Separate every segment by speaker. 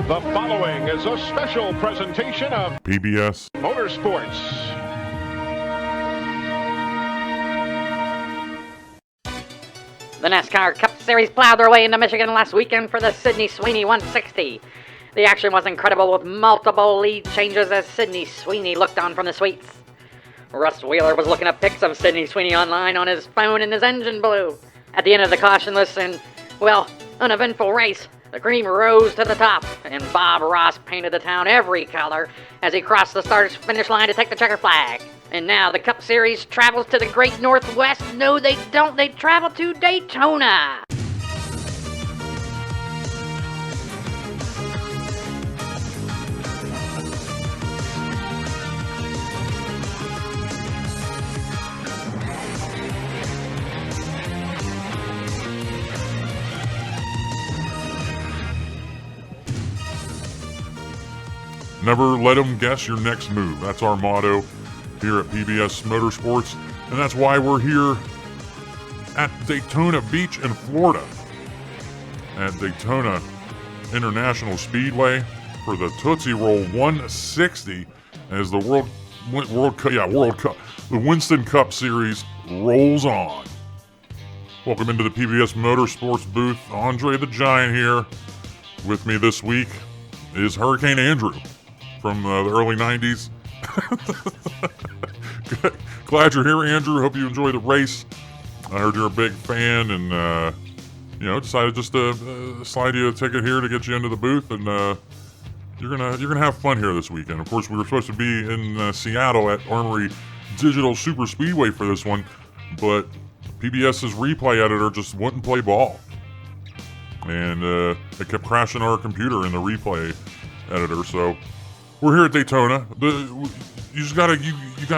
Speaker 1: The following is a special presentation of
Speaker 2: PBS
Speaker 1: Motorsports.
Speaker 3: The NASCAR Cup Series plowed their way into Michigan last weekend for the Sidney Sweeney 160. The action was incredible with multiple lead changes as Sidney Sweeney looked on from the suites. Russ Wheeler was looking up pics of Sidney Sweeney online on his phone and his engine blew. At the end of the cautionless and, well, uneventful race, the cream rose to the top, and Bob Ross painted the town every color as he crossed the start-finish line to take the checker flag. And now the Cup Series travels to the great Northwest. No, they don't. They travel to Daytona.
Speaker 2: Never let them guess your next move. That's our motto here at PBS Motorsports, and that's why we're here at Daytona Beach in Florida at Daytona International Speedway for the Tootsie Roll 160 as the World Cup, the Winston Cup Series rolls on. Welcome into the PBS Motorsports booth. Andre the Giant here. With me this week is Hurricane Andrew from the early 90s. Glad you're here, Andrew. Hope you enjoy the race. I heard you're a big fan and, decided just to slide you a ticket here to get you into the booth. And you're gonna have fun here this weekend. Of course, we were supposed to be in Seattle at Armory Digital Super Speedway for this one, but PBS's replay editor just wouldn't play ball. And it kept crashing our computer in the replay editor, so we're here at Daytona. You just gotta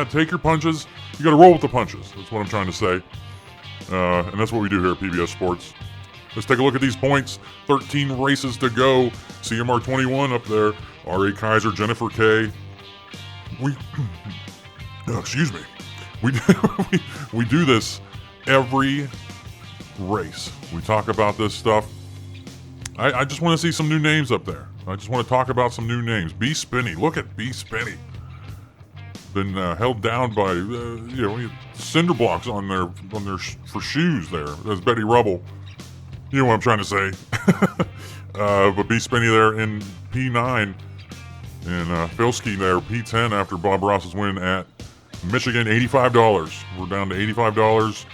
Speaker 2: take your punches. You gotta roll with the punches. That's what I'm trying to say. And that's what we do here at PBS Sports. Let's take a look at these points. 13 races to go. CMR 21 up there. R.A. Kaiser, Jennifer K. We do this every race. We talk about this stuff. I just want to see some new names up there. I just want to talk about some new names. B. Spinney. Look at B. Spinney. Been held down by cinder blocks on their for shoes there. That's Betty Rubble. You know what I'm trying to say. But B. Spinney there in P9 and Filski there P10 after Bob Ross's win at Michigan. $85. We're down to $85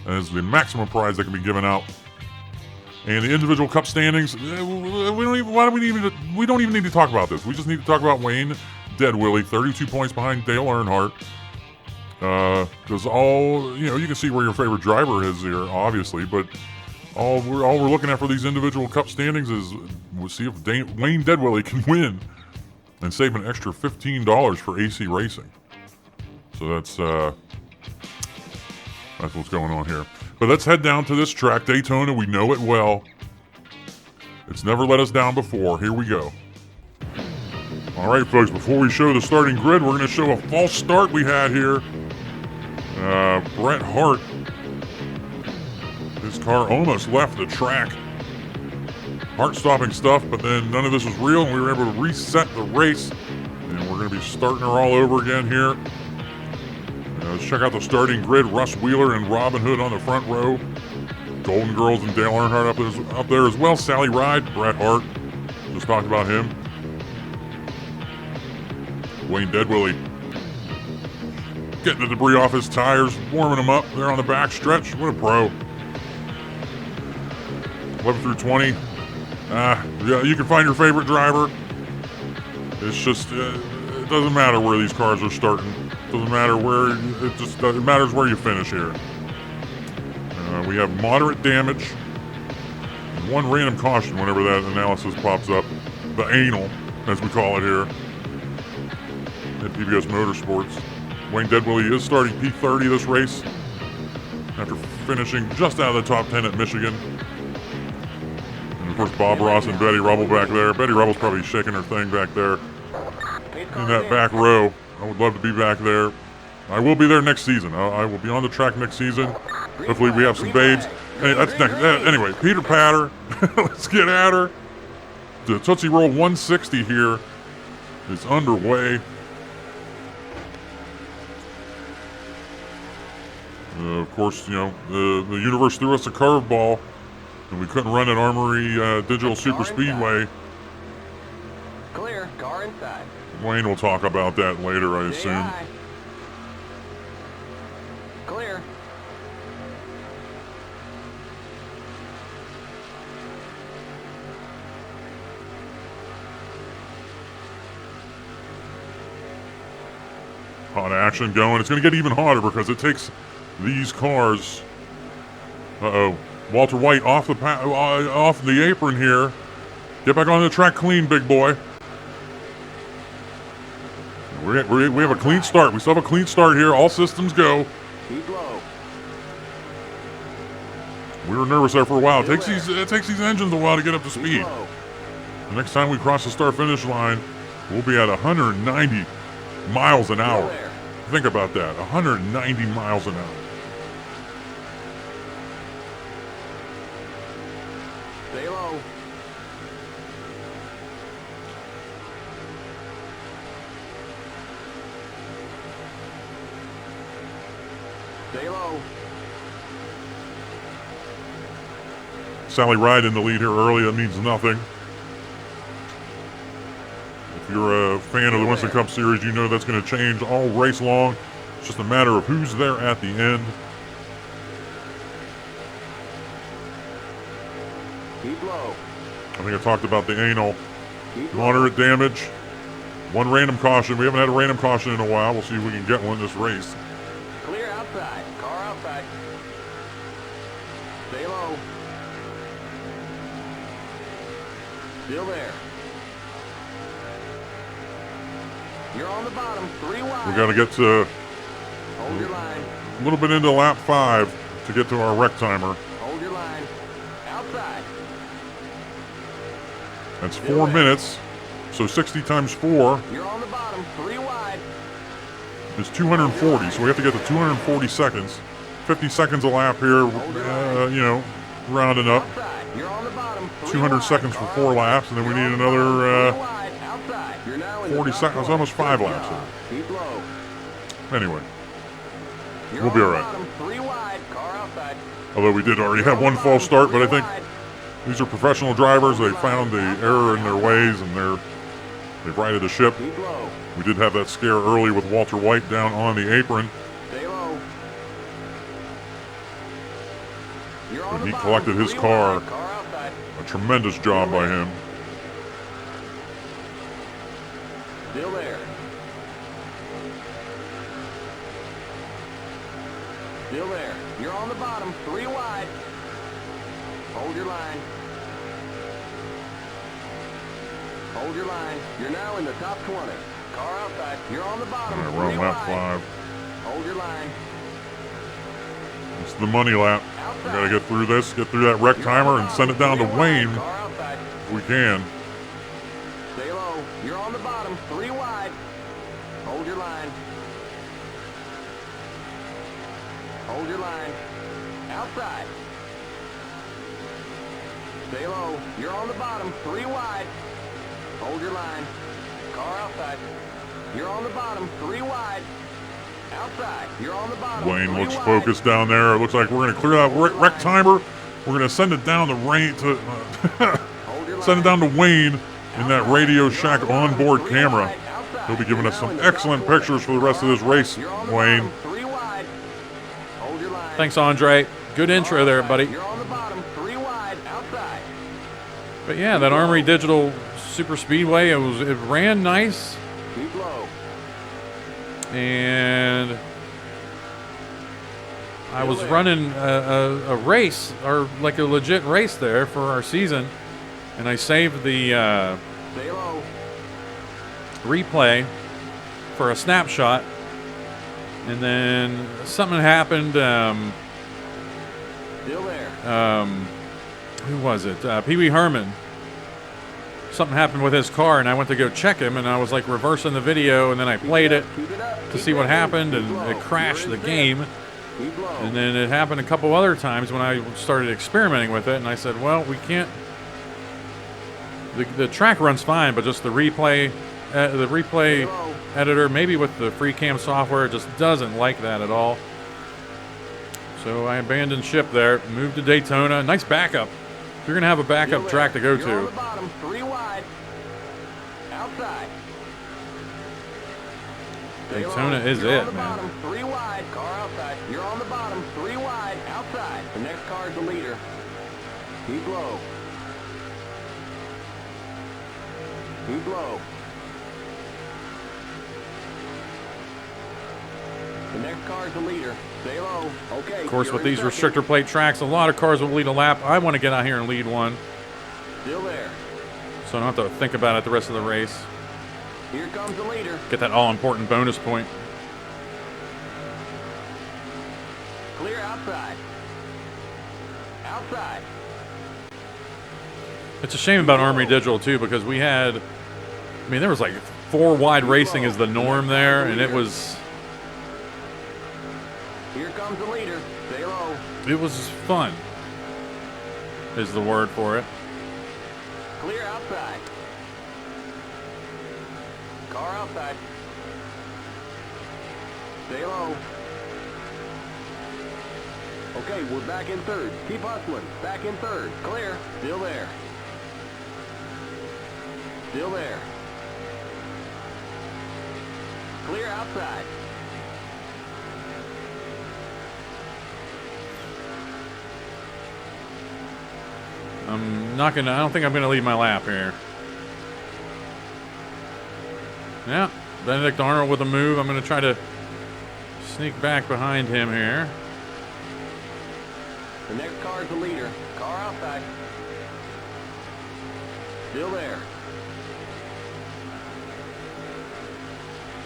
Speaker 2: as the maximum prize that can be given out. And the individual cup standings, we don't even need to talk about this. We just need to talk about Wayne Deadwillie, 32 points behind Dale Earnhardt. Because you can see where your favorite driver is here, obviously, but all we're looking at for these individual cup standings is we'll see if Wayne Deadwillie can win and save an extra $15 for AC Racing. So that's what's going on here. But let's head down to this track, Daytona. We know it well. It's never let us down before. Here we go. All right, folks, before we show the starting grid, we're going to show a false start we had here. Bret Hart, his car almost left the track. Heart-stopping stuff, but then none of this was real, and we were able to reset the race. And we're going to be starting her all over again here. Let's check out the starting grid. Russ Wheeler and Robin Hood on the front row. Golden Girls and Dale Earnhardt up there as well. Sally Ride, Bret Hart. Just talked about him. Wayne Deadwillie getting the debris off his tires, warming them up. They're on the back stretch. What a pro. 11 through 20. You can find your favorite driver. It's just, it doesn't matter where these cars are starting. Doesn't matter where, it matters where you finish here. We have moderate damage. One random caution whenever that analysis pops up. The anal, as we call it here at PBS Motorsports. Wayne Deadwillie is starting P30 this race after finishing just out of the top 10 at Michigan. And of course, Bob Ross and Betty Rubble back there. Betty Rubble's probably shaking her thing back there in that back row. I would love to be back there. I will be there next season. I will be on the track next season. Hopefully we have some babes. Hey, that's next. Anyway, Peter Patter. Let's get at her. The Tootsie Roll 160 here is underway. Of course, you know, the universe threw us a curveball, and we couldn't run an Armory Digital Super Speedway.
Speaker 4: Clear, car inside.
Speaker 2: Wayne will talk about that later, I assume.
Speaker 4: Clear.
Speaker 2: Hot action going. It's going to get even hotter because it takes these cars. Uh-oh. Walter White off the apron here. Get back on the track clean, big boy. We have a clean start. We still have a clean start here. All systems go.
Speaker 4: Keep low.
Speaker 2: We were nervous there for a while. It takes these engines a while to get up to speed. The next time we cross the start-finish line, we'll be at 190 miles an hour. Think about that. 190 miles an hour.
Speaker 4: Stay low. Stay low.
Speaker 2: Sally Ride in the lead here early. That means nothing. If you're a fan of the Winston Cup Series, you know that's going to change all race long. It's just a matter of who's there at the end.
Speaker 4: Keep low.
Speaker 2: I think I talked about the anal. Moderate damage. One random caution. We haven't had a random caution in a while. We'll see if we can get one this race.
Speaker 4: Clear outside. Car outside. Stay low. Still there. You're on the bottom. 3 wide.
Speaker 2: We got to get to
Speaker 4: Hold your line.
Speaker 2: a little bit into lap 5 to get to our wreck timer.
Speaker 4: Hold your line. Outside.
Speaker 2: That's 4 minutes. So 60 times 4
Speaker 4: You're on the bottom. 3 wide.
Speaker 2: is 240. So we have to get to 240 seconds. 50 seconds a lap here, you know, rounding up.
Speaker 4: Outside. You're on the bottom.
Speaker 2: 200 seconds for 4 laps, and then we need another 40 seconds, almost 5 laps here.
Speaker 4: Keep low.
Speaker 2: Anyway, we'll be all right.
Speaker 4: 3 wide. Car outside.
Speaker 2: Although we did already have one false start, but I think these are professional drivers. They found the error in their ways, and they've righted the ship.
Speaker 4: Keep low.
Speaker 2: We did have that scare early with Walter White down on the apron,
Speaker 4: Stay low. You're on
Speaker 2: but
Speaker 4: the
Speaker 2: he
Speaker 4: bottom.
Speaker 2: collected his
Speaker 4: 3
Speaker 2: car.
Speaker 4: wide. Car outside.
Speaker 2: A tremendous job by him.
Speaker 4: Still there. Still there. You're on the bottom. 3 wide. Hold your line. Hold your line. You're now in the top 20. Car outside. You're on the bottom.
Speaker 2: All right, we're on
Speaker 4: 3
Speaker 2: lap
Speaker 4: wide.
Speaker 2: 5.
Speaker 4: Hold your line.
Speaker 2: It's the money lap. We got to get through this, get through that wreck timer, and send it down to Wayne
Speaker 4: Car outside.
Speaker 2: if we can.
Speaker 4: Stay low. You're on the bottom. 3 wide. Hold your line. Hold your line. Outside. Stay low. You're on the bottom. 3 wide. Hold your line. Car outside. You're on the bottom. 3 wide. Outside. You're on the bottom.
Speaker 2: Wayne
Speaker 4: 3
Speaker 2: looks
Speaker 4: wide.
Speaker 2: focused down there. It looks like we're going to clear that wreck timer. We're going to send it down to Wayne to
Speaker 4: Hold your
Speaker 2: send it
Speaker 4: line.
Speaker 2: down to Wayne in that Radio Shack
Speaker 4: You're on the bottom.
Speaker 2: onboard
Speaker 4: 3
Speaker 2: camera.
Speaker 4: wide. Outside.
Speaker 2: He'll be giving
Speaker 4: You're
Speaker 2: us
Speaker 4: now
Speaker 2: some
Speaker 4: in the top
Speaker 2: excellent
Speaker 4: 20.
Speaker 2: pictures for the rest of this race,
Speaker 4: You're on the
Speaker 2: Wayne.
Speaker 4: bottom. 3 wide. Hold your line.
Speaker 5: Thanks, Andre. Good intro there, buddy.
Speaker 4: You're on the bottom. 3 wide. Outside.
Speaker 5: But yeah, that Armory Digital Super Speedway, it ran nice,
Speaker 4: Keep low.
Speaker 5: and I was running a race, or like a legit race there for our season, and I saved the
Speaker 4: Stay low.
Speaker 5: replay for a snapshot, and then something happened.
Speaker 4: Still there.
Speaker 5: Who was it? Pee Wee Herman. Something happened with his car, and I went to go check him, and I was like reversing the video, and then I played it
Speaker 4: Keep it up.
Speaker 5: to
Speaker 4: Keep
Speaker 5: see what
Speaker 4: it.
Speaker 5: happened,
Speaker 4: Keep
Speaker 5: and
Speaker 4: low.
Speaker 5: it crashed
Speaker 4: You're
Speaker 5: the
Speaker 4: in fifth.
Speaker 5: game.
Speaker 4: Keep low.
Speaker 5: And then it happened a couple other times when I started experimenting with it, and I said, well, we can't The track runs fine, but just the replay editor, maybe with the free cam software, it just doesn't like that at all. So I abandoned ship there, moved to Daytona. Nice backup. You're gonna have a backup track to go
Speaker 4: You're on
Speaker 5: to.
Speaker 4: the bottom, 3 wide. Outside.
Speaker 5: Daytona is
Speaker 4: You're on
Speaker 5: it,
Speaker 4: the
Speaker 5: man.
Speaker 4: bottom, 3 wide. Car outside. You're on the bottom, 3 wide. Outside. The next car is the leader. Keep low. Keep low. The next car is the leader. Stay low. Okay.
Speaker 5: Of course,
Speaker 4: you're
Speaker 5: with
Speaker 4: in
Speaker 5: these
Speaker 4: second.
Speaker 5: restrictor plate tracks, a lot of cars will lead a lap. I want to get out here and lead one,
Speaker 4: Still there.
Speaker 5: so I don't have to think about it the rest of the race.
Speaker 4: Here comes the leader.
Speaker 5: Get that all-important bonus point.
Speaker 4: Clear outside. Outside.
Speaker 5: It's a shame about Armory Digital, too, because we had... I mean, there was like 4 wide racing is the norm there, and it was
Speaker 4: Here comes the leader. Stay low.
Speaker 5: fun, is the word for it.
Speaker 4: Clear outside. Car outside. Stay low. Okay, we're back in third. Keep hustling. Back in third. Clear. Still there. Still there. Clear outside.
Speaker 5: I don't think I'm gonna lead my lap here. Yeah, Benedict Arnold with a move. I'm gonna try to sneak back behind him here.
Speaker 4: The next car is the leader. Car outside. Still there.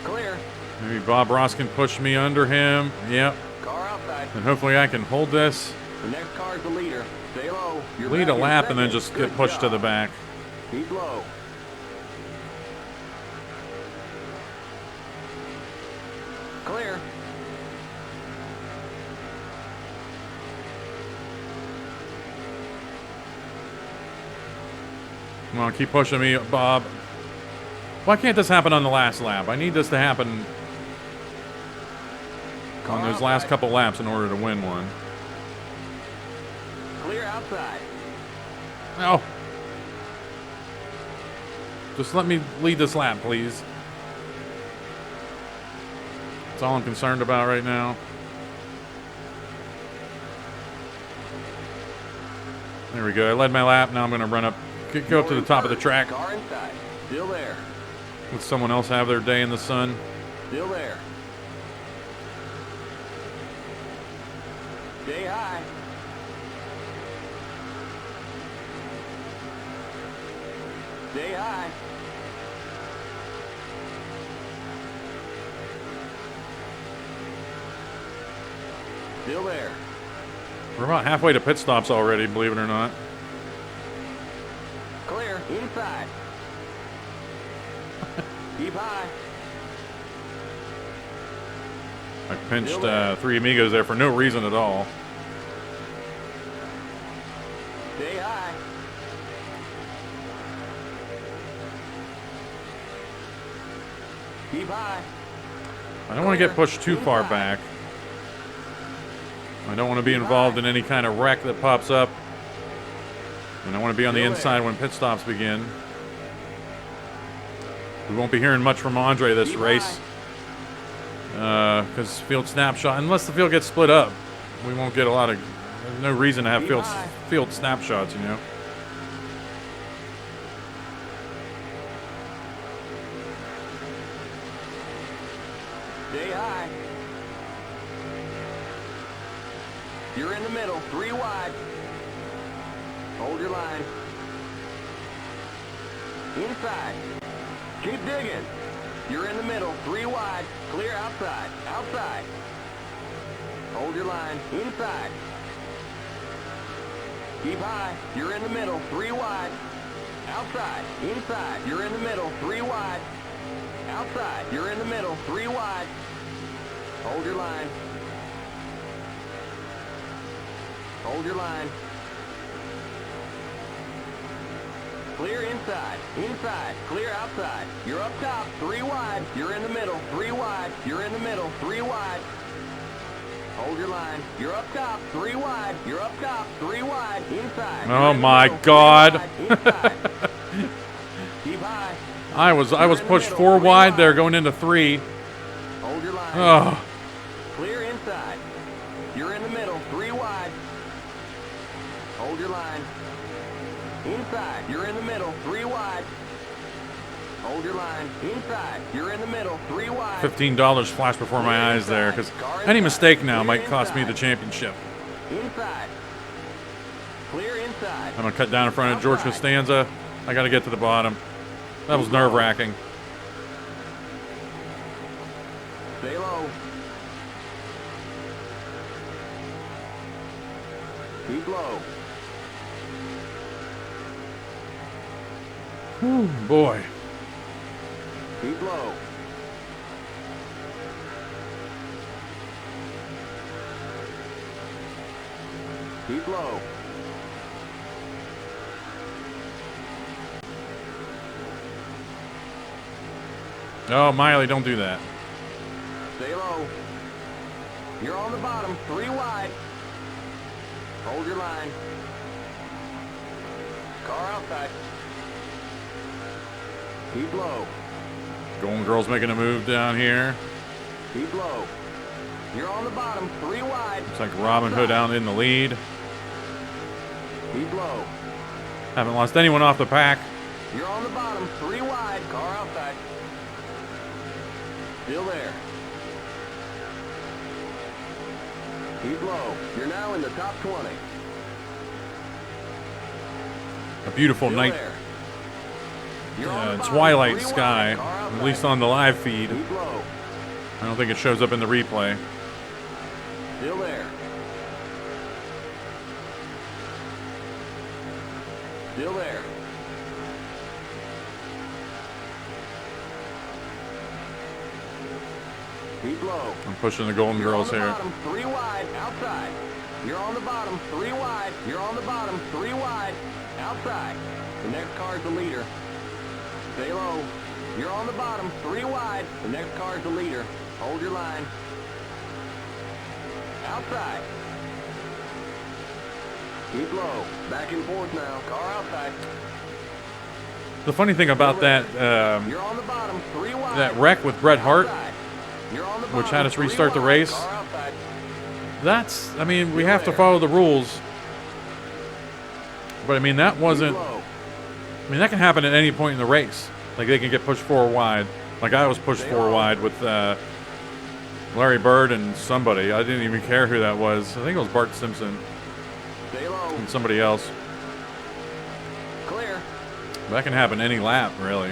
Speaker 4: Clear.
Speaker 5: Maybe Bob Ross can push me under him. Yep.
Speaker 4: Car outside.
Speaker 5: And hopefully I can hold this,
Speaker 4: The next car is the leader. Stay low. You're
Speaker 5: lead a
Speaker 4: back in
Speaker 5: lap, and then
Speaker 4: second.
Speaker 5: just
Speaker 4: Good
Speaker 5: get pushed to
Speaker 4: job.
Speaker 5: the back.
Speaker 4: Keep low. Clear.
Speaker 5: Come on, keep pushing me, Bob. Why can't this happen on the last lap? I need this to happen on those last couple laps in order to win one.
Speaker 4: Clear outside.
Speaker 5: No. Just let me lead this lap, please. That's all I'm concerned about right now. There we go. I led my lap. Now I'm going to run up, go up to the top of the track.
Speaker 4: Car inside. Still there.
Speaker 5: Let someone else have their day in the sun.
Speaker 4: Still there. Stay high. Stay high. Still there.
Speaker 5: We're about halfway to pit stops already, believe it or not.
Speaker 4: Clear. Inside. Keep high.
Speaker 5: I pinched 3 Amigos there for no reason at all.
Speaker 4: Stay high. Keep high.
Speaker 5: I don't want to get pushed too far back. I don't want to be involved in any kind of wreck that pops up. And I want to be on the inside when pit stops begin. We won't be hearing much from Andre this race. Because field snapshot, unless the field gets split up, we won't get a lot of, there's no reason to have field snapshots, you know.
Speaker 4: Stay high. You're in the middle, 3 wide. Hold your line. Inside. Keep digging. You're in the middle, 3 wide. Clear outside. Outside. Hold your line. Inside. Keep high. You're in the middle, 3 wide. Outside. Inside. You're in the middle, 3 wide. Outside. You're in the middle, 3 wide. Hold your line. Hold your line. Clear inside. Inside. Clear outside. You're up top. 3 wide. You're in the middle. 3 wide. You're in the middle. 3 wide. Hold your line. You're up top. 3 wide. You're up top. 3 wide. Inside.
Speaker 5: Oh my God.
Speaker 4: Keep high.
Speaker 5: I was pushed 4 wide there going into 3.
Speaker 4: Hold your line.
Speaker 5: Oh.
Speaker 4: Clear inside. You're in the middle. 3 wide. Hold your line. Inside. You're in the middle. 3 wide. Hold your line. Inside. You're in the middle. 3 wide.
Speaker 5: $15 flashed before my eyes there, because any mistake now might cost me the championship.
Speaker 4: Inside. Clear inside.
Speaker 5: I'm going to cut down in front of George Costanza. I got to get to the bottom. That was nerve-wracking.
Speaker 4: Stay low. Keep low.
Speaker 5: Whew, boy.
Speaker 4: Keep low. Keep low.
Speaker 5: Oh, Miley, don't do that.
Speaker 4: Stay low. You're on the bottom. 3 wide. Hold your line. Car outside. Keep low.
Speaker 5: Golden Girl's making a move down here.
Speaker 4: Keep low. You're on the bottom. 3 wide.
Speaker 5: Looks like Robin Hood out in the lead.
Speaker 4: Keep low.
Speaker 5: Haven't lost anyone off the pack.
Speaker 4: You're on the bottom. 3 wide. Car outside. Still there. Keep low. You're now in the top 20.
Speaker 5: A beautiful
Speaker 4: Still
Speaker 5: night.
Speaker 4: there. You're on the bottom.
Speaker 5: Twilight
Speaker 4: 3
Speaker 5: sky,
Speaker 4: wide. Car
Speaker 5: at
Speaker 4: outside.
Speaker 5: least on the live feed.
Speaker 4: Keep low.
Speaker 5: I don't think it shows up in the replay.
Speaker 4: Still there. Still there. Keep low.
Speaker 5: I'm pushing the Golden
Speaker 4: You're
Speaker 5: Girls
Speaker 4: on the
Speaker 5: here.
Speaker 4: bottom, 3 wide, outside. You're on the bottom, 3 wide. You're on the bottom, 3 wide, outside. The next car's the leader. Stay low. You're on the bottom, 3 wide. The next car's the leader. Hold your line. Outside. Keep low. Back and forth now. Car outside.
Speaker 5: The funny thing about that
Speaker 4: You're on the bottom, 3 wide.
Speaker 5: that wreck with Bret Hart,
Speaker 4: Outside. You're on the
Speaker 5: which
Speaker 4: bottom,
Speaker 5: had us
Speaker 4: 3
Speaker 5: restart the
Speaker 4: wide.
Speaker 5: race.
Speaker 4: Car outside.
Speaker 5: that's, I mean, we have to follow the rules. But I mean, that wasn't,
Speaker 4: Keep low.
Speaker 5: I mean, that can happen at any point in the race. Like, they can get pushed 4 wide. Like, I was pushed 4 wide with Larry Bird and somebody. I didn't even care who that was. I think it was Bart Simpson
Speaker 4: Stay low.
Speaker 5: and somebody else.
Speaker 4: Clear.
Speaker 5: That can happen any lap, really.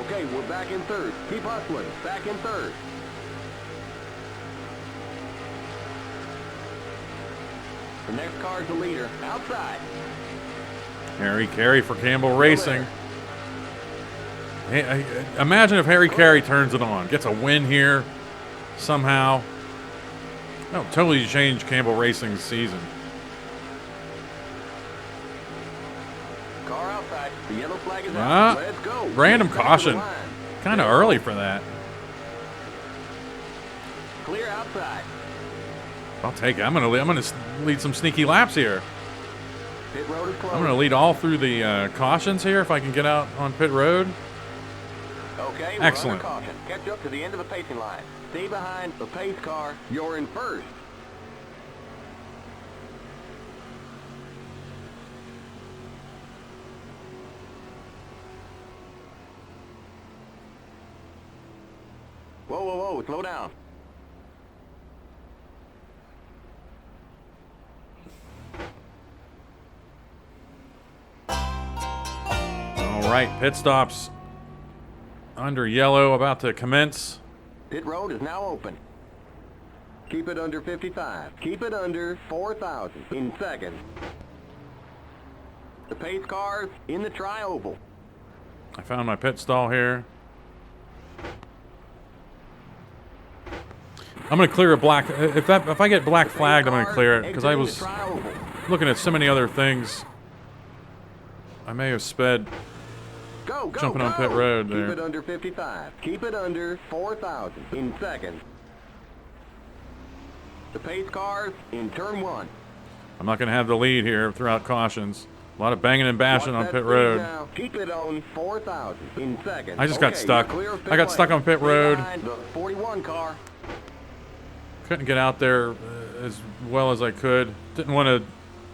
Speaker 4: Okay, we're back in third. Keep hustling. Back in third. The next car's the leader. Outside.
Speaker 5: Harry Carey for Campbell Racing. Hey, imagine if Harry Carey turns it on, gets a win here somehow. That would totally change Campbell Racing's season.
Speaker 4: Car outside. The yellow flag is
Speaker 5: Ah,
Speaker 4: out. Let's go.
Speaker 5: random
Speaker 4: Back to the
Speaker 5: caution.
Speaker 4: line.
Speaker 5: Kind of early for that.
Speaker 4: Clear outside.
Speaker 5: I'll take it. I'm gonna lead some sneaky laps here.
Speaker 4: Pit road is closed.
Speaker 5: I'm gonna lead all through the cautions here if I can get out on pit road.
Speaker 4: Okay,
Speaker 5: Excellent.
Speaker 4: we're under caution. Catch up to the end of the pacing line. Stay behind the pace car. You're in first. Whoa, whoa, whoa, slow down.
Speaker 5: All right, pit stops under yellow, about to commence.
Speaker 4: Pit road is now open. Keep it under 55. Keep it under 4,000 in seconds. The pace cars in the tri-oval.
Speaker 5: I found my pit stall here. I'm gonna clear a black. If I get black flagged, I'm gonna clear it because I was looking at so many other things. I may have sped jumping on pit road there.
Speaker 4: Keep it under 55. Keep it under 4,000 in seconds. The pace cars in turn 1.
Speaker 5: I'm not gonna have the lead here throughout cautions. A lot of banging and bashing on pit road.
Speaker 4: Now. Keep it on 4,000 in seconds.
Speaker 5: I just got stuck. I got stuck on pit road.
Speaker 4: The 41 car.
Speaker 5: Couldn't get out there as well as I could. Didn't want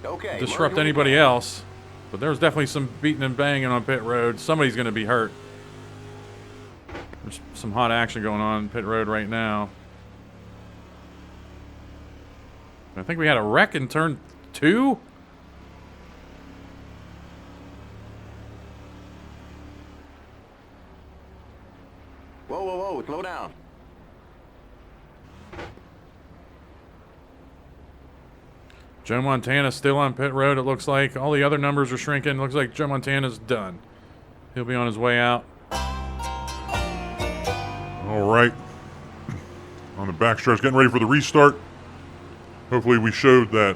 Speaker 4: Okay.
Speaker 5: to disrupt anybody else. But there was definitely some beating and banging on pit road. Somebody's going to be hurt. There's some hot action going on pit road right now. I think we had a wreck in turn 2.
Speaker 4: Whoa, whoa, whoa, slow down.
Speaker 5: Joe Montana still on pit road, it looks like. All the other numbers are shrinking. Looks like Joe Montana's done. He'll be on his way out.
Speaker 2: All right. On the backstretch, getting ready for the restart. Hopefully we showed that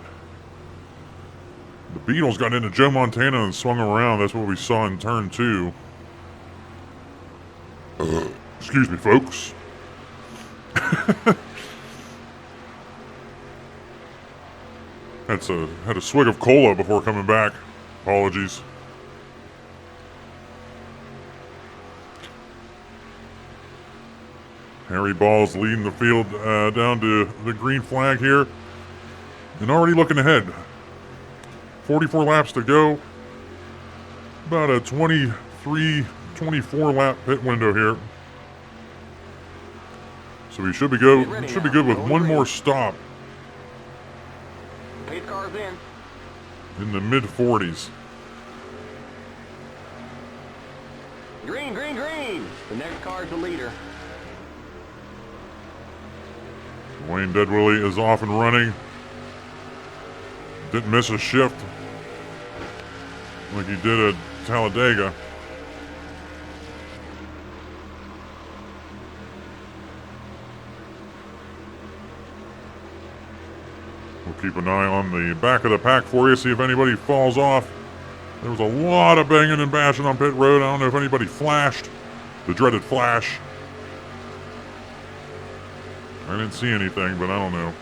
Speaker 2: the Beatles got into Joe Montana and swung him around. That's what we saw in turn 2. Excuse me, folks. Had a swig of cola before coming back. Apologies. Harry Ball's leading the field down to the green flag here. And already looking ahead. 44 laps to go. About a 23, 24 lap pit window here. So we should be good with one more stop.
Speaker 4: Pace cars
Speaker 2: in the mid-40s.
Speaker 4: Green, green, green. The next car's the leader.
Speaker 2: Wayne Deadwilly is off and running. Didn't miss a shift like he did at Talladega. We'll keep an eye on the back of the pack for you, see if anybody falls off. There was a lot of banging and bashing on pit road. I don't know if anybody flashed. The dreaded flash. I didn't see anything, but I don't know.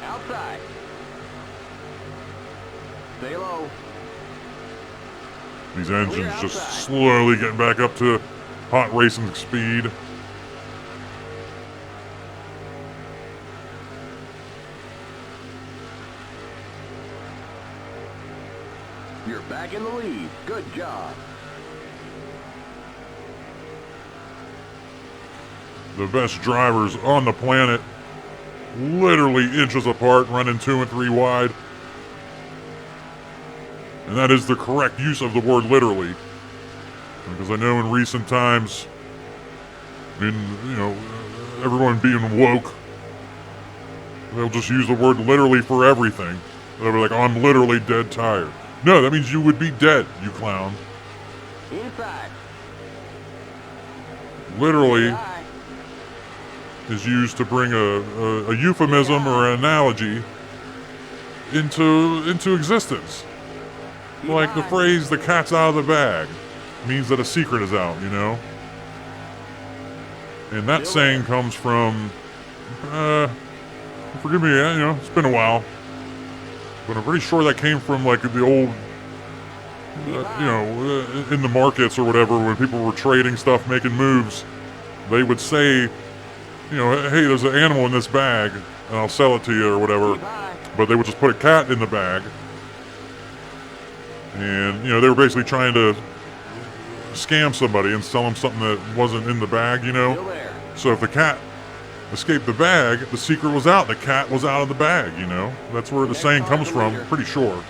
Speaker 4: Outside. Stay low.
Speaker 2: These engines just slowly getting back up to hot racing speed.
Speaker 4: You're back in the lead. Good job.
Speaker 2: The best drivers on the planet, literally inches apart, running 2 and 3 wide. And that is the correct use of the word literally. Because I know in recent times, everyone being woke, they'll just use the word literally for everything. They'll be like, oh, I'm literally dead tired. No, that means you would be dead, you clown.
Speaker 4: Inside.
Speaker 2: Literally is used to bring a euphemism or an analogy into existence. Like the phrase, the cat's out of the bag, means that a secret is out, you know? And that saying comes from, forgive me, it's been a while. But I'm pretty sure that came from like the old, in the markets or whatever, when people were trading stuff, making moves, they would say, hey, there's an animal in this bag, and I'll sell it to you or whatever. But they would just put a cat in the bag. And, they were basically trying to scam somebody and sell them something that wasn't in the bag, So if the cat escaped the bag, the secret was out. The cat was out of the bag, That's where the saying comes from, pretty sure.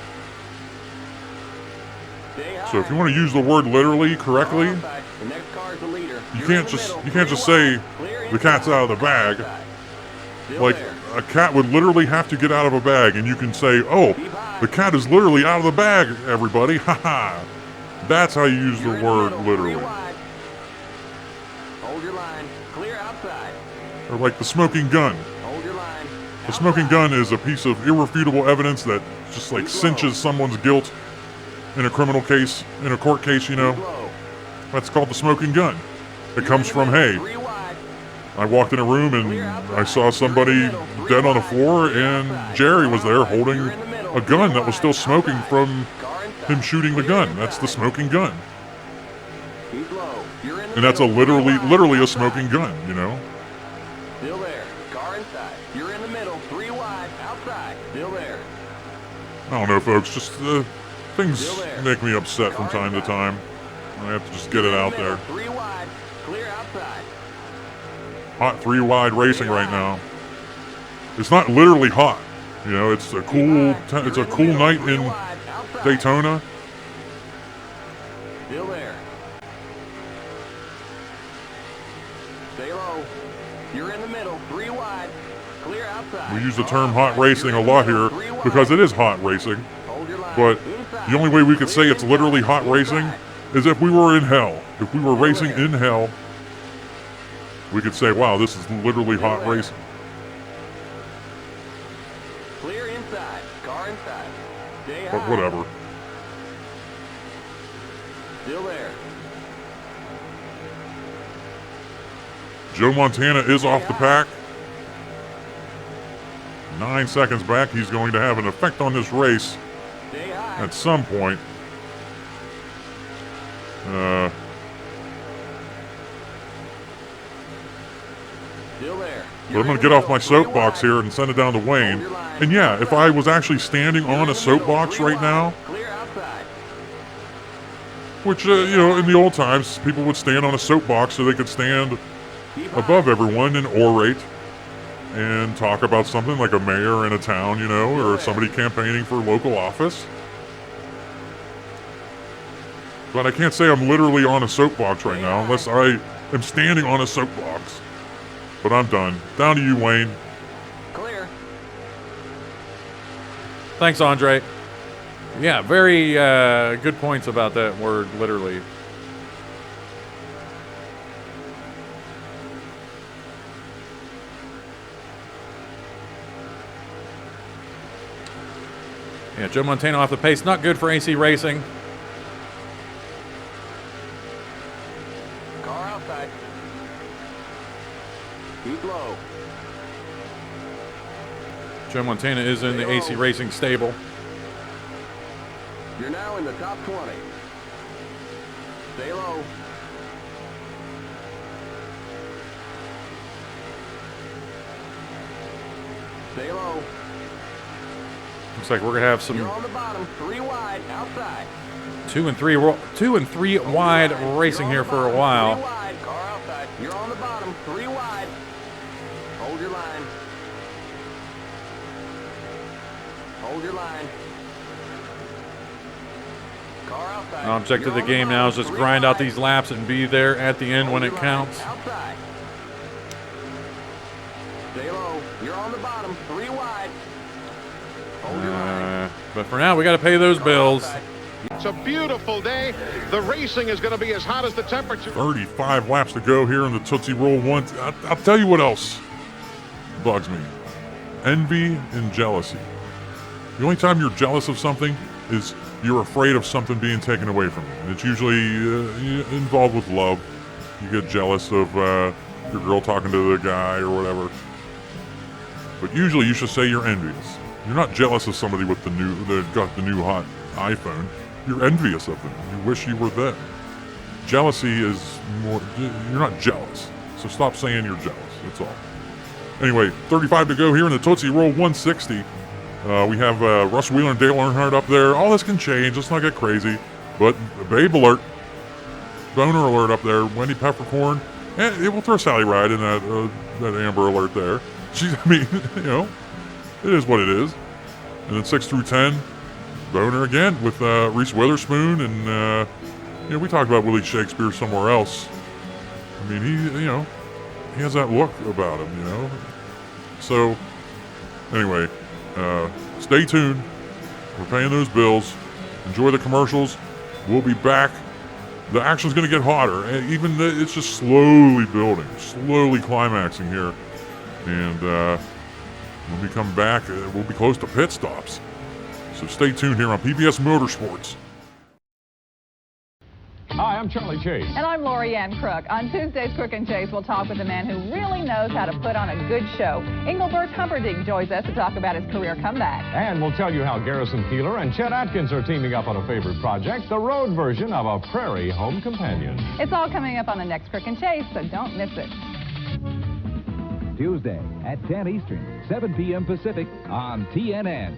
Speaker 2: So if you want to use the word literally correctly, you can't just say the cat's out of the bag. Like, a cat would literally have to get out of a bag, and you can say, oh, the cat is literally out of the bag, everybody. Haha. That's how you use the word literally.
Speaker 4: Hold your line. Clear outside.
Speaker 2: Or like the smoking gun.
Speaker 4: Hold your line.
Speaker 2: The smoking gun is a piece of irrefutable evidence that just like cinches someone's guilt in a criminal case, in a court case, you know. That's called the smoking gun. It comes from, hey, I walked in a room and I saw somebody dead on the floor, and Jerry was there holding a gun that was still smoking from him shooting the gun. That's the smoking gun. And that's literally a smoking gun, you know?
Speaker 4: Still there. Car inside. You're in the middle. 3 wide. Outside. Still there.
Speaker 2: I don't know, folks. Just things make me upset from time to time. I have to just get it out there.
Speaker 4: 3 wide. Clear outside.
Speaker 2: Hot 3 wide racing right now. It's not literally hot, you know. It's a cool night in Daytona.
Speaker 4: Still there. Stay low. You're in the middle. 3 wide. Clear outside.
Speaker 2: We use the term hot racing a lot here because it is hot racing. But the only way we could say it's literally hot racing is if we were in hell. If we were racing in hell, we could say, wow, this is literally hot racing.
Speaker 4: Clear inside. Car inside. Stay high.
Speaker 2: But whatever.
Speaker 4: Still there.
Speaker 2: Joe Montana is off the pack. 9 seconds back. He's going to have an effect on this race
Speaker 4: Stay high.
Speaker 2: at some point.
Speaker 4: Still there.
Speaker 2: But I'm going to get off my soapbox here and send it down to Wayne. And yeah, if I was actually standing on a soapbox right now,
Speaker 4: Clear outside.
Speaker 2: which, you know, in the old times, people would stand on a soapbox so they could stand above everyone and orate and talk about something like a mayor in a town, you know, or somebody campaigning for local office. But I can't say I'm literally on a soapbox right now unless I am standing on a soapbox. But I'm done. Down to you, Wayne.
Speaker 4: Clear.
Speaker 5: Thanks, Andre. Yeah, very good points about that word, literally. Yeah, Joe Montana off the pace. Not good for AC Racing.
Speaker 4: Car outside. Keep low.
Speaker 5: Joe Montana is in the AC Racing stable.
Speaker 4: You're now in the top 20. Stay low. Stay low.
Speaker 5: Looks like we're gonna have
Speaker 4: You're
Speaker 5: some
Speaker 4: on the bottom. 3 wide. Outside.
Speaker 5: 2 and 3 wide racing here for a
Speaker 4: 3
Speaker 5: while.
Speaker 4: wide. Car outside. You're on the bottom. 3 wide. Hold your line. Hold your line. Car outside.
Speaker 5: Object of the
Speaker 4: You're on
Speaker 5: game now is
Speaker 4: bottom.
Speaker 5: just
Speaker 4: 3
Speaker 5: grind out
Speaker 4: wide.
Speaker 5: these laps and be there at the end when
Speaker 4: Hold
Speaker 5: it
Speaker 4: your
Speaker 5: counts.
Speaker 4: line. Outside. Stay low. You're on the bottom. 3 wide. Hold your line.
Speaker 5: But for now, we got to pay those bills.
Speaker 1: It's a beautiful day. The racing is going to be as hot as the temperature.
Speaker 2: 35 laps to go here in the Tootsie Roll 1. I'll tell you what else bugs me. Envy and jealousy. The only time you're jealous of something is you're afraid of something being taken away from you. And it's usually involved with love. You get jealous of your girl talking to the guy or whatever. But usually you should say you're envious. You're not jealous of somebody with that got the new hot iPhone. You're envious of them. You wish you were them. Jealousy is more, you're not jealous. So stop saying you're jealous. That's all. Anyway, 35 to go here in the Tootsie Roll 160. We have Russ Wheeler and Dale Earnhardt up there. All this can change. Let's not get crazy. But Babe Alert, Boner Alert up there, Wendy Peppercorn, and it will throw Sally Ride in that Amber Alert there. She's, I mean, you know, it is what it is. And then 6 through 10, Boner again with Reese Witherspoon, and you know, we talked about Willie Shakespeare somewhere else. I mean, he has that look about him, you know. So, anyway, stay tuned. We're paying those bills. Enjoy the commercials. We'll be back The action's going to get hotter. And it's just slowly building, slowly climaxing here. And when we come back, we'll be close to pit stops. So stay tuned here on PBS Motorsports.
Speaker 6: Hi, I'm Charlie Chase.
Speaker 7: And I'm Lori Ann Crook. On Tuesday's Crook and Chase, we'll talk with a man who really knows how to put on a good show. Engelbert Humperdinck joins us to talk about his career comeback.
Speaker 6: And we'll tell you how Garrison Keillor and Chet Atkins are teaming up on a favorite project, the road version of a Prairie Home Companion.
Speaker 7: It's all coming up on the next Crook and Chase, so don't miss it.
Speaker 8: Tuesday at 10 Eastern, 7 p.m. Pacific on TNN.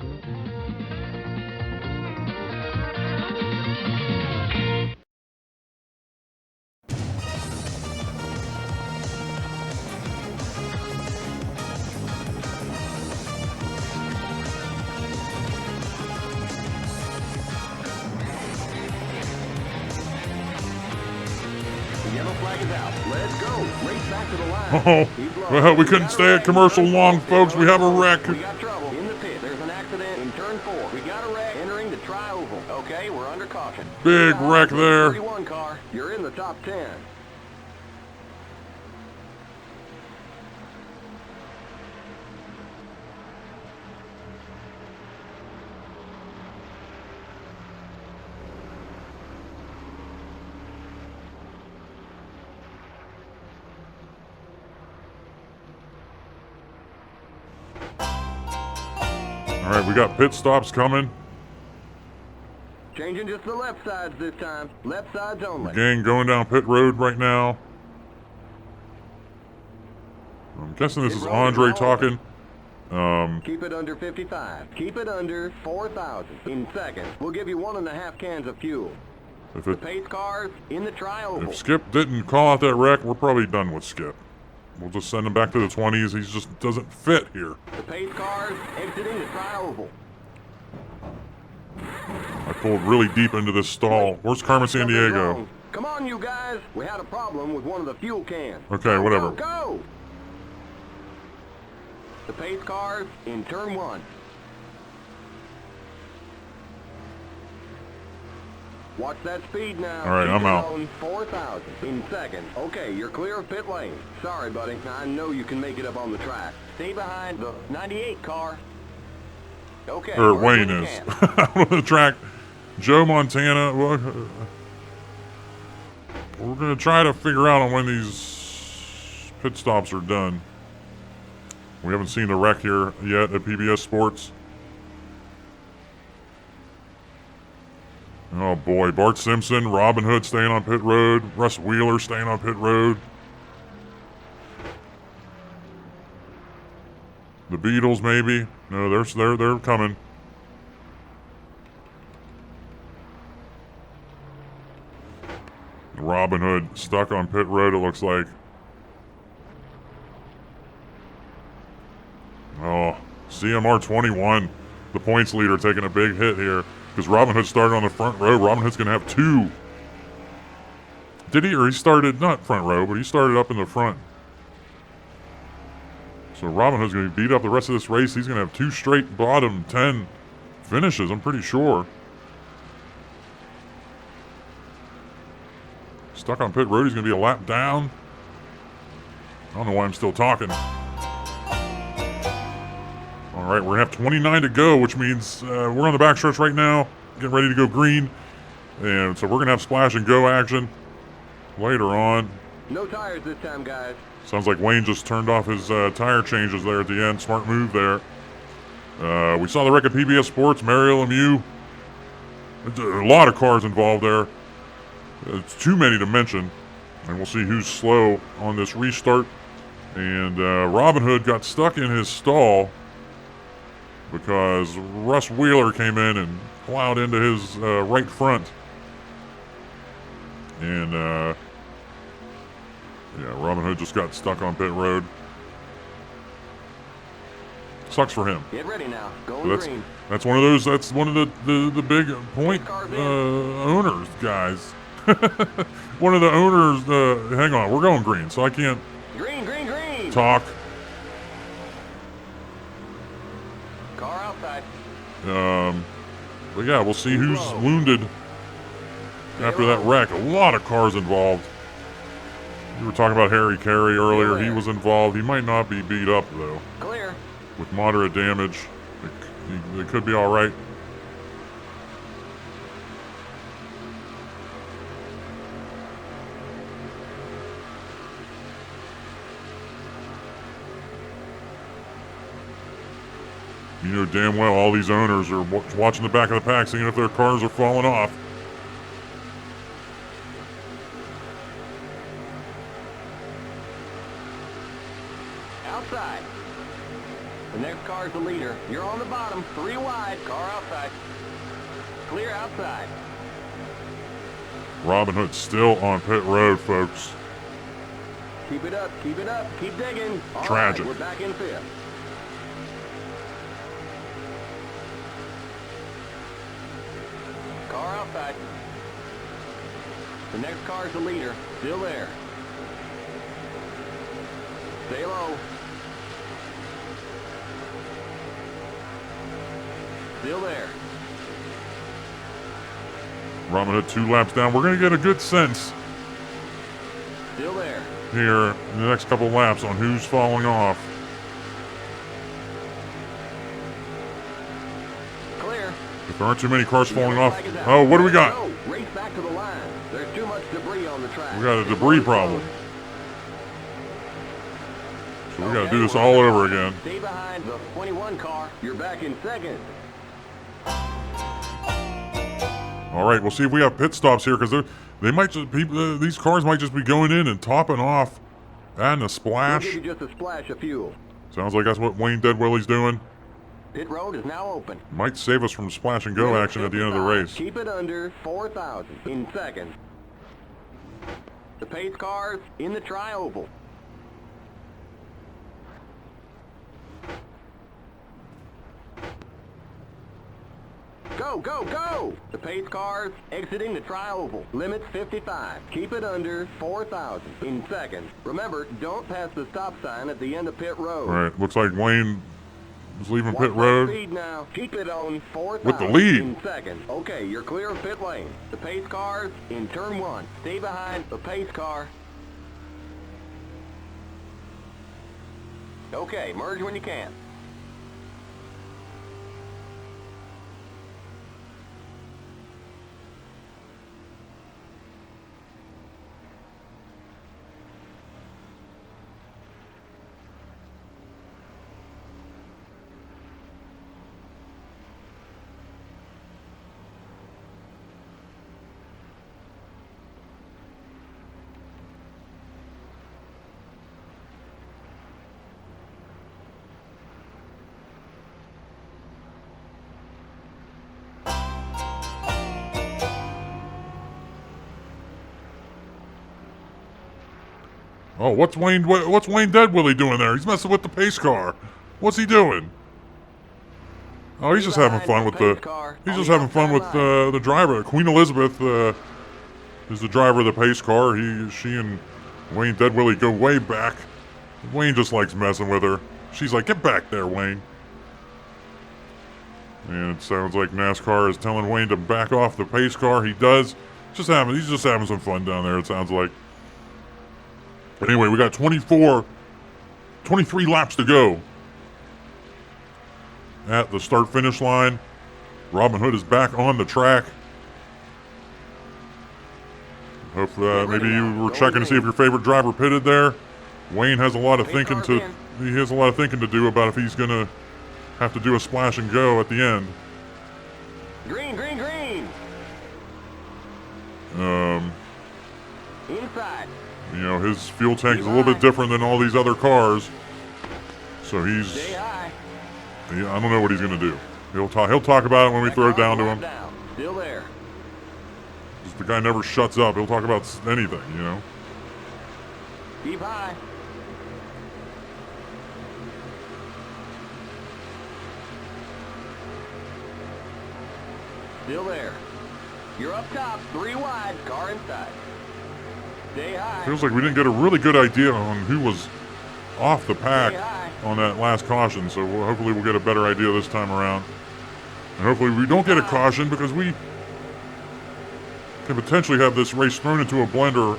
Speaker 2: Oh, well, we couldn't stay at commercial long, folks. We have a wreck.
Speaker 4: We got trouble in the pit. There's an accident in turn 4. We got a wreck entering the tri-oval. Okay, we're under caution.
Speaker 2: Big wreck there.
Speaker 4: 31 car. You're in the top 10.
Speaker 2: All right, we got pit stops coming.
Speaker 4: Changing just the left sides this time. Left sides only.
Speaker 2: Gang going down pit road right now. I'm guessing this is Andre talking.
Speaker 4: Keep it under 55. Keep it under 4,000 in seconds. We'll give you 1.5 cans of fuel. The pace cars in the tri-oval.
Speaker 2: If Skip didn't call out that wreck, we're probably done with Skip. We'll just send him back to the 20s. He just doesn't fit here.
Speaker 4: The pace cars exiting the tri-oval.
Speaker 2: I pulled really deep into this stall. Where's Carmen San Diego?
Speaker 4: Come on, you guys. We had a problem with one of the fuel cans.
Speaker 2: Okay, whatever.
Speaker 4: Go! The pace cars in turn 1. Watch that speed now.
Speaker 2: All right, I'm out.
Speaker 4: 4,000 in seconds. Okay, you're clear of pit lane. Sorry, buddy. I know you can make it up on the track. Stay behind the 98 car. Okay.
Speaker 2: Or Wayne is. On the track. Joe Montana. Well, we're going to try to figure out on when these pit stops are done. We haven't seen the wreck here yet at PBS Sports. Oh boy, Bart Simpson, Robin Hood staying on pit road, Russ Wheeler staying on pit road. The Beatles maybe. No, they're coming. Robin Hood stuck on pit road, it looks like. Oh, CMR 21, the points leader, taking a big hit here. Because Robin Hood started on the front row. Robin Hood's going to have 2. Did he? Or he started, not front row, but he started up in the front. So Robin Hood's going to beat up the rest of this race. He's going to have 2 straight bottom 10 finishes, I'm pretty sure. Stuck on pit road. He's going to be a lap down. I don't know why I'm still talking. All right, we're going to have 29 to go, which means we're on the backstretch right now, getting ready to go green. And so we're going to have splash and go action later on.
Speaker 4: No tires this time, guys.
Speaker 2: Sounds like Wayne just turned off his tire changes there at the end. Smart move there. We saw the wreck at PBS Sports, Mario Lemieux. A lot of cars involved there. It's too many to mention. And we'll see who's slow on this restart. And Robin Hood got stuck in his stall because Russ Wheeler came in and plowed into his right front. And, yeah, Robin Hood just got stuck on pit road. Sucks for him.
Speaker 4: Get ready now. Going green.
Speaker 2: That's one of those, that's one of the big point owners, guys. One of the owners, hang on, we're going green, so I can't
Speaker 4: green.
Speaker 2: talk.
Speaker 4: Car outside.
Speaker 2: But yeah, we'll see who's wounded after that wreck. A lot of cars involved. We were talking about Harry Carey earlier. He was involved. He might not be beat up, though.
Speaker 4: Clear.
Speaker 2: With moderate damage. They could be all right. You know damn well all these owners are watching the back of the pack, seeing if their cars are falling off.
Speaker 4: Outside. The next car's the leader. You're on the bottom. 3 wide. Car outside. Clear outside.
Speaker 2: Robin Hood still on pit road, folks.
Speaker 4: Keep it up. Keep it up. Keep digging. All
Speaker 2: Tragic.
Speaker 4: right, we're back in 5th. Car outside. The next car's the leader. Still there. Stay low. Still there.
Speaker 2: Robin Hood 2 laps down. We're going to get a good sense
Speaker 4: Still there.
Speaker 2: here in the next couple laps on who's falling off.
Speaker 4: Clear.
Speaker 2: If there aren't too many cars falling off. Oh, what do we got?
Speaker 4: Go. Race back to the line. There's too much debris on the track.
Speaker 2: We got a debris problem. So we got to do this all over again.
Speaker 4: Stay behind the 21 car. You're back in 2nd.
Speaker 2: All right, we'll see if we have pit stops here because they might just these cars might just be going in and topping off, adding a splash.
Speaker 4: We'll give you just a splash of fuel.
Speaker 2: Sounds like that's what Wayne Deadwilly's doing.
Speaker 4: Pit road is now open.
Speaker 2: Might save us from splash and go action at the end of the race.
Speaker 4: Keep it under 4,000 in 2nd. The pace cars in the tri-oval. Go, go, go! The pace cars exiting the tri-oval. Limits 55. Keep it under 4,000 in 2nd. Remember, don't pass the stop sign at the end of pit road.
Speaker 2: All right, looks like Wayne is leaving
Speaker 4: Watch
Speaker 2: pit
Speaker 4: that
Speaker 2: road.
Speaker 4: speed now. Keep it on 4,000
Speaker 2: With the lead.
Speaker 4: in 2nd. Okay, you're clear of pit lane. The pace cars in turn 1. Stay behind the pace car. Okay, merge when you can.
Speaker 2: Oh, what's Wayne Deadwilly doing there? He's messing with the pace car. What's he doing? Oh, he's just having fun with the driver. Queen Elizabeth is the driver of the pace car. She and Wayne Deadwilly go way back. Wayne just likes messing with her. She's like, "Get back there, Wayne." And it sounds like NASCAR is telling Wayne to back off the pace car. He does. He's just having some fun down there, it sounds like. But anyway, we got 23 laps to go at the start-finish line. Robin Hood is back on the track. Hope maybe you were checking to see if your favorite driver pitted there. Wayne has a lot of thinking to do about if he's gonna have to do a splash and go at the end.
Speaker 4: Green, green, green. Inside.
Speaker 2: You know, his fuel tank is a little bit different than all these other cars. So
Speaker 4: Stay high.
Speaker 2: I don't know what he's going to do. He'll talk about it when we throw it down to him.
Speaker 4: Still there.
Speaker 2: Just the guy never shuts up. He'll talk about anything, you know.
Speaker 4: Keep high. Still there. You're up top, 3 wide, car inside. Stay high.
Speaker 2: Feels like we didn't get a really good idea on who was off the pack on that last caution, so hopefully we'll get a better idea this time around. And hopefully we don't get a caution because we can potentially have this race thrown into a blender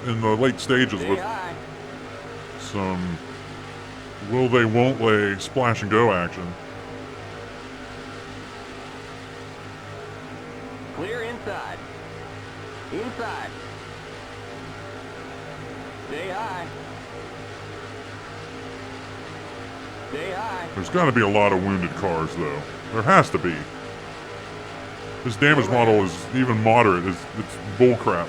Speaker 2: in the late stages
Speaker 4: Stay
Speaker 2: with
Speaker 4: high.
Speaker 2: some will they, won't they splash and go action.
Speaker 4: Clear inside. Inside. Stay high. Stay high.
Speaker 2: There's got to be a lot of wounded cars, though. There has to be. This damage model is even moderate. It's bullcrap.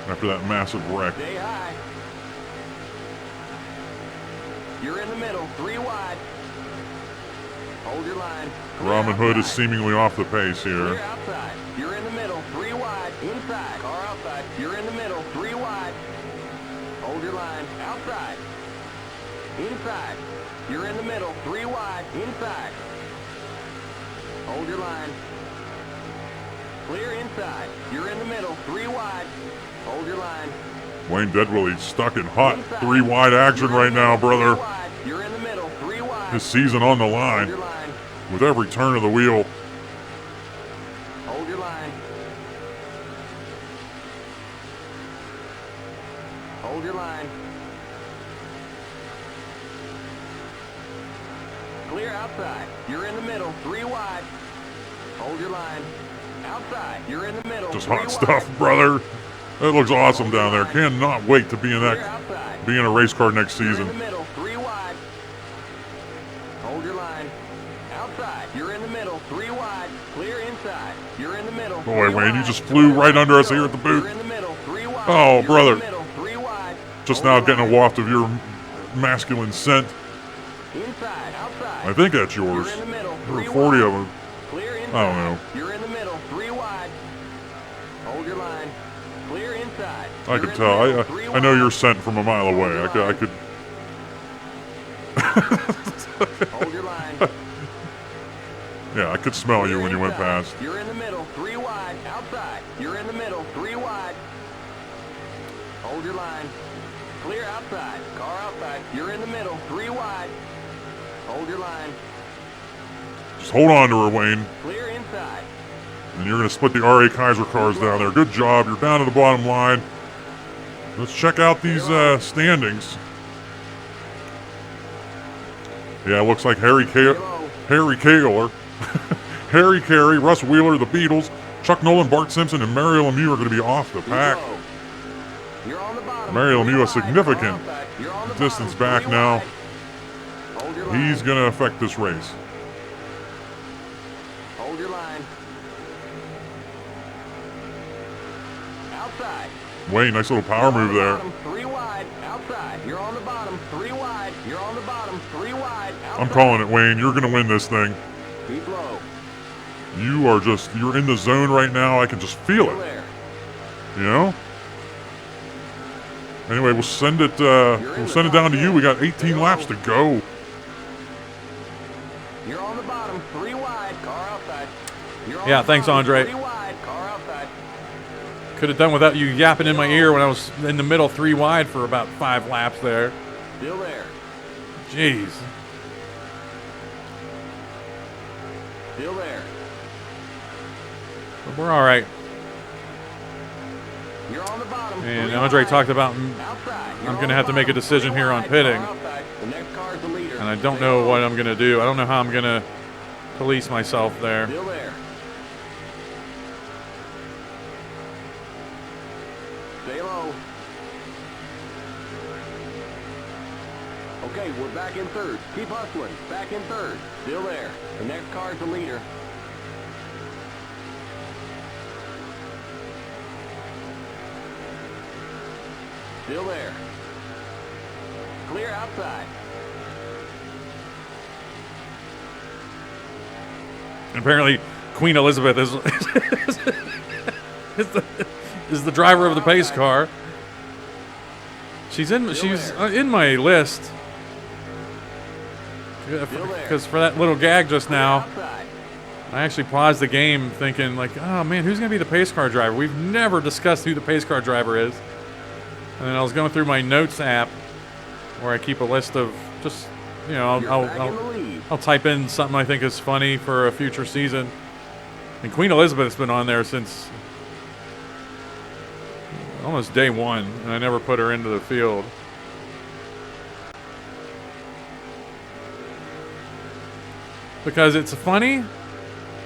Speaker 2: After that massive wreck.
Speaker 4: Stay high. You're in the middle. 3 wide. Hold your line. Clear
Speaker 2: Robin Hood is
Speaker 4: outside.
Speaker 2: seemingly off the pace here.
Speaker 4: Clear outside. You're in the middle. 3 wide. Inside. Car outside. You're in the middle. 3 wide. Hold your line. Outside. Inside. You're in the middle. 3 wide. Inside. Hold your line. Clear inside. You're in the middle. 3 wide. Hold your line.
Speaker 2: Wayne Deadwilly's stuck in hot 3 wide action right now, brother.
Speaker 4: 3 wide. You're in the middle. 3 wide.
Speaker 2: His season on the
Speaker 4: Hold
Speaker 2: line
Speaker 4: your line.
Speaker 2: with every turn of the wheel.
Speaker 4: Hold your line. Hold your line. Clear outside. You're in the middle. 3 wide. Hold your line. Outside. You're in the middle.
Speaker 2: Just
Speaker 4: 3
Speaker 2: hot
Speaker 4: wide.
Speaker 2: stuff, brother. That looks awesome down there. Cannot wait to be in
Speaker 4: Clear
Speaker 2: that,
Speaker 4: outside.
Speaker 2: be in a race car next
Speaker 4: You're in
Speaker 2: season.
Speaker 4: the middle. 3 wide. Hold your line. Outside. You're in the middle. 3 wide. Clear inside. You're in the middle.
Speaker 2: Boy,
Speaker 4: 3
Speaker 2: Wayne, you
Speaker 4: wide.
Speaker 2: just flew right under us here at the
Speaker 4: You're
Speaker 2: booth.
Speaker 4: in the middle. 3 wide.
Speaker 2: Oh,
Speaker 4: You're in
Speaker 2: brother.
Speaker 4: the middle. 3 wide.
Speaker 2: Just
Speaker 4: Hold
Speaker 2: now
Speaker 4: your
Speaker 2: getting a
Speaker 4: line.
Speaker 2: waft of your masculine scent.
Speaker 4: Inside. Outside.
Speaker 2: I think that's yours.
Speaker 4: You're in the middle.
Speaker 2: There were
Speaker 4: 3
Speaker 2: 40
Speaker 4: wide.
Speaker 2: of them.
Speaker 4: Clear inside.
Speaker 2: I don't know.
Speaker 4: You're in the middle. 3 wide. Hold your line. Clear inside.
Speaker 2: I
Speaker 4: You're
Speaker 2: could
Speaker 4: in the
Speaker 2: tell.
Speaker 4: middle. 3
Speaker 2: I know
Speaker 4: wide.
Speaker 2: your scent from a mile away. I could.
Speaker 4: Hold your line.
Speaker 2: Yeah, I could smell you when you went
Speaker 4: Inside.
Speaker 2: past.
Speaker 4: You're in the middle. 3 wide. Outside. You're in the middle. 3 wide. Hold your line. Clear outside. Car outside. You're in the middle. 3 wide. Hold your line.
Speaker 2: Just hold on to her, Wayne.
Speaker 4: Clear inside.
Speaker 2: And you're going to split the R.A. Kaiser cars down there. Good job. You're down to the bottom line. Let's check out these standings. Yeah, it looks like Harry Kaler, Harry Carey, Russ Wheeler, the Beatles, Chuck Nolan, Bart Simpson, and Mario Lemieux are going to be off the pack.
Speaker 4: You're on the bottom.
Speaker 2: Mario
Speaker 4: 3
Speaker 2: Lemieux a
Speaker 4: wide.
Speaker 2: significant
Speaker 4: Car outside. You're on the
Speaker 2: distance
Speaker 4: bottom.
Speaker 2: back
Speaker 4: 3
Speaker 2: now.
Speaker 4: wide. Hold your line.
Speaker 2: He's going to affect this race.
Speaker 4: Hold your line. Outside.
Speaker 2: Wayne, nice little power move there.
Speaker 4: Bottom, 3 wide. Outside. You're on the bottom. 3 wide. You're on the bottom. 3 wide. Outside.
Speaker 2: I'm calling it, Wayne. You're going to win this thing.
Speaker 4: Keep low.
Speaker 2: You're in the zone right now. I can just feel
Speaker 4: Still
Speaker 2: it.
Speaker 4: there.
Speaker 2: You know? Anyway, we'll send it down to you. We got 18 laps to go.
Speaker 4: You're on the bottom. 3 wide. Car outside. You're on
Speaker 5: Yeah,
Speaker 4: the
Speaker 5: thanks,
Speaker 4: bottom,
Speaker 5: Andre.
Speaker 4: 3 wide. Car outside.
Speaker 5: Could have done without you yapping in my ear when I was in the middle 3 wide for about 5 laps there.
Speaker 4: Still there.
Speaker 5: Jeez.
Speaker 4: Still there.
Speaker 5: But we're all right.
Speaker 4: You're on the bottom.
Speaker 5: And
Speaker 4: 3
Speaker 5: Andre
Speaker 4: wide.
Speaker 5: talked about
Speaker 4: Outside.
Speaker 5: I'm going to have to make a decision here on pitting.
Speaker 4: The next car's the leader.
Speaker 5: And I don't
Speaker 4: Stay
Speaker 5: know
Speaker 4: low.
Speaker 5: what I'm going to do. I don't know how I'm going to police myself there.
Speaker 4: Still there. Stay low. Okay, we're back in third. Keep hustling. Back in third. Still there. The next car's the leader. Still there. Clear outside.
Speaker 5: Apparently, Queen Elizabeth is the driver of the pace car. She's in my list because for that little gag just now,
Speaker 4: Outside.
Speaker 5: I actually paused the game thinking like, oh man, who's gonna be the pace car driver? We've never discussed who the pace car driver is. And then I was going through my notes app where I keep a list of just, you know,
Speaker 4: You're back in the lead.
Speaker 5: I'll type in something I think is funny for a future season. And Queen Elizabeth's been on there since almost day one, and I never put her into the field. Because it's funny, you